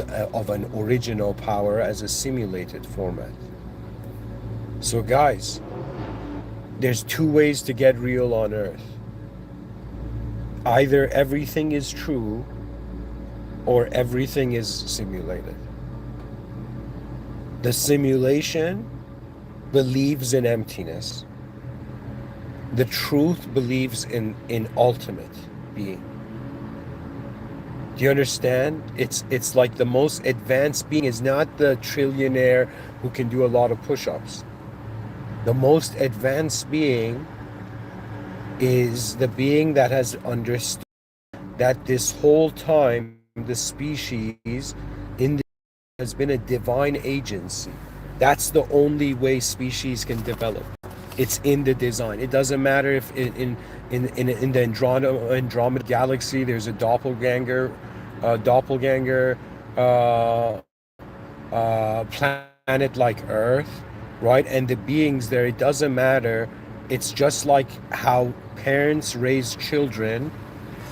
an original power as a simulated format. So guys, there's two ways to get real on earth. Either everything is true, or everything is simulated. The simulation believes in emptiness. The truth believes in ultimate being. Do you understand? It's like the most advanced being is not the trillionaire who can do a lot of push-ups. The most advanced being is the being that has understood that this whole time the species in the has been a divine agency. That's the only way species can develop. It's in the design. It doesn't matter if in the Andromeda galaxy there's a doppelganger planet like Earth, right? And the beings there, it doesn't matter. It's just like how parents raise children.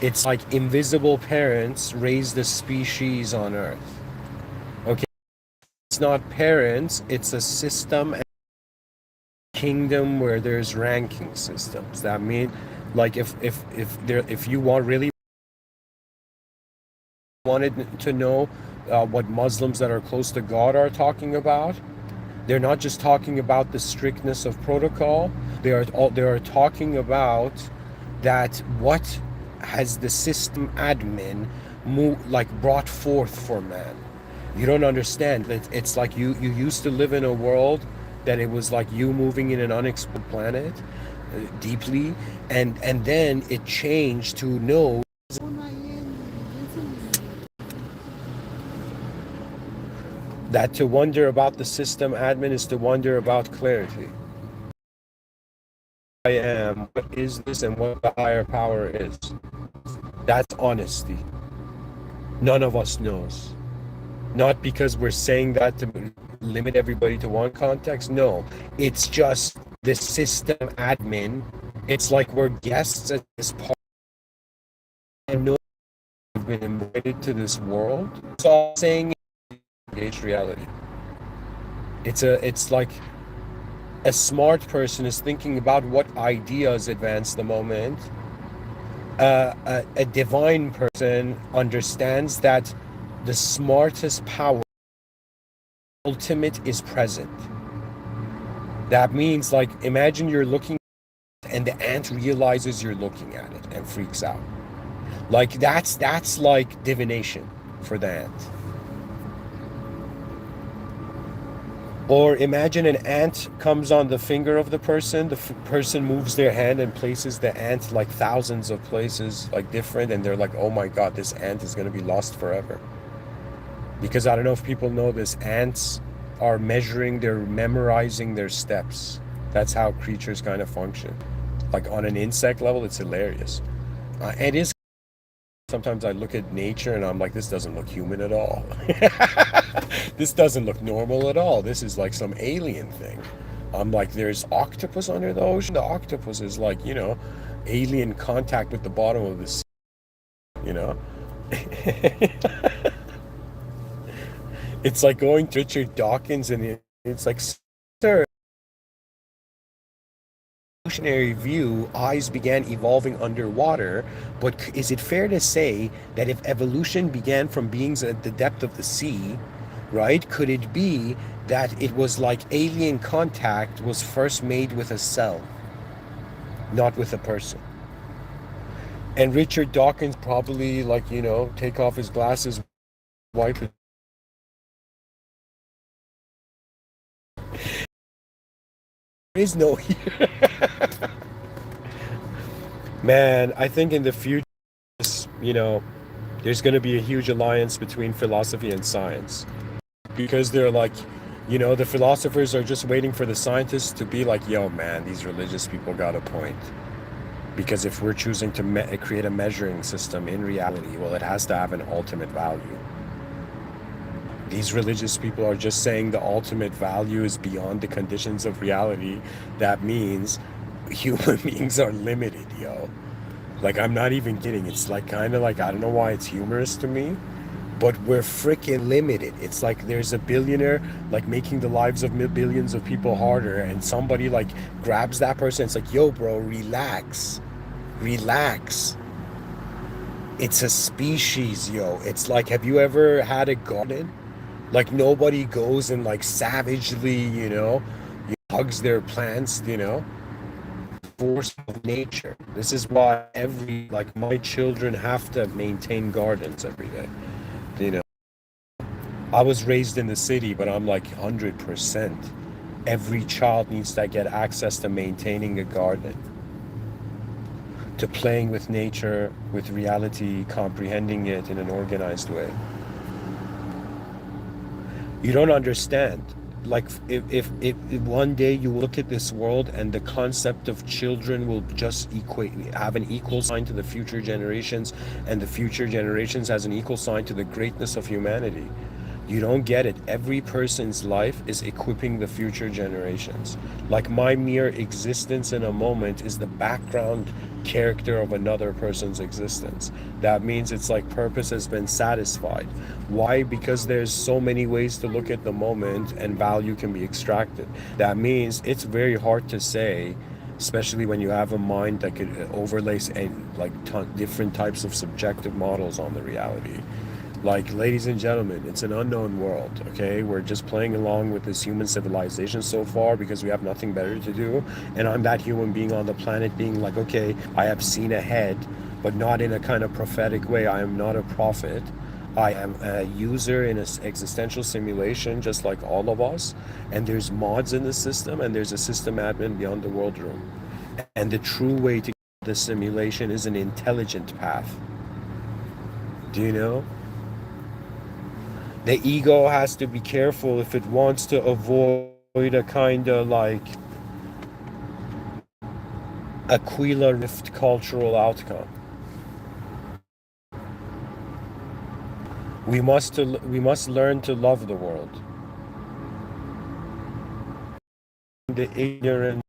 It's like invisible parents raise the species on Earth. Okay, it's not parents, it's a system and kingdom where there's ranking systems. That mean, like, if you really wanted to know what Muslims that are close to God are talking about, they're not just talking about the strictness of protocol. They are talking about that what has the system admin brought forth for man. You don't understand. It's like you used to live in a world that it was like you moving in an unexplored planet deeply, and then it changed to know that to wonder about the system admin is to wonder about clarity. I am, what is this, and what the higher power is. That's honesty. None of us knows. Not because we're saying that to limit everybody to one context. No, it's just the system admin. It's like we're guests at this party and no one has been invited to this world. It's all saying engaged reality. It's like a smart person is thinking about what ideas advance the moment. A divine person understands that the smartest power ultimate is present. That means, like, imagine you're looking and the ant realizes you're looking at it and freaks out. Like that's like divination for the ant. Or imagine an ant comes on the finger of the person. The person moves their hand and places the ant like thousands of places, like different, and they're like, "Oh my God, this ant is gonna be lost forever." Because I don't know if people know this, ants are measuring, they're memorizing their steps. That's how creatures kind of function. Like on an insect level, it's hilarious. It is. Sometimes I look at nature and I'm like, this doesn't look human at all. This doesn't look normal at all. This is like some alien thing. I'm like, there's octopus under the ocean. The octopus is like, alien contact with the bottom of the sea, you know? It's like going to Richard Dawkins and it's like, sir, evolutionary view, eyes began evolving underwater, but is it fair to say that if evolution began from beings at the depth of the sea, right, could it be that it was like alien contact was first made with a cell, not with a person? And Richard Dawkins probably, like, take off his glasses, wipe it. There is no here. Man, I think in the future, you know, there's going to be a huge alliance between philosophy and science because they're like, the philosophers are just waiting for the scientists to be like, yo, man, these religious people got a point. Because if we're choosing to create a measuring system in reality, well, it has to have an ultimate value. These religious people are just saying the ultimate value is beyond the conditions of reality. That means human beings are limited, yo. Like, I'm not even kidding. It's like kind of like, I don't know why it's humorous to me, but we're freaking limited. It's like there's a billionaire like making the lives of billions of people harder, and somebody like grabs that person. It's like, yo, bro, relax, relax. It's a species, yo. It's like, have you ever had a garden? Like nobody goes and like savagely, hugs their plants, force of nature. This is why like my children have to maintain gardens every day. You know, I was raised in the city, but I'm like 100%. Every child needs to get access to maintaining a garden, to playing with nature, with reality, comprehending it in an organized way. You don't understand. Like if one day you look at this world and the concept of children will just equate have an equal sign to the future generations, and the future generations has an equal sign to the greatness of humanity. You don't get it. Every person's life is equipping the future generations. Like my mere existence in a moment is the background character of another person's existence. That means it's like purpose has been satisfied. Why? Because there's so many ways to look at the moment and value can be extracted. That means it's very hard to say, especially when you have a mind that could overlay and like different types of subjective models on the reality. Like, ladies and gentlemen, it's an unknown world, okay? We're just playing along with this human civilization so far because we have nothing better to do. And I'm that human being on the planet being like, okay, I have seen ahead, but not in a kind of prophetic way. I am not a prophet. I am a user in an existential simulation, just like all of us. And there's mods in the system, and there's a system admin beyond the world room. And the true way to get the simulation is an intelligent path. Do you know? The ego has to be careful if it wants to avoid a kind of like Aquila Rift cultural outcome. We must learn to love the world. The ignorant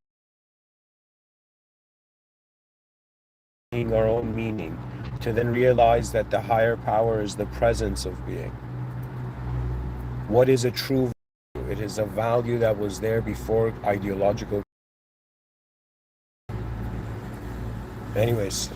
being our own meaning, to then realize that the higher power is the presence of being. What is a true value? It is a value that was there before ideological. Anyways.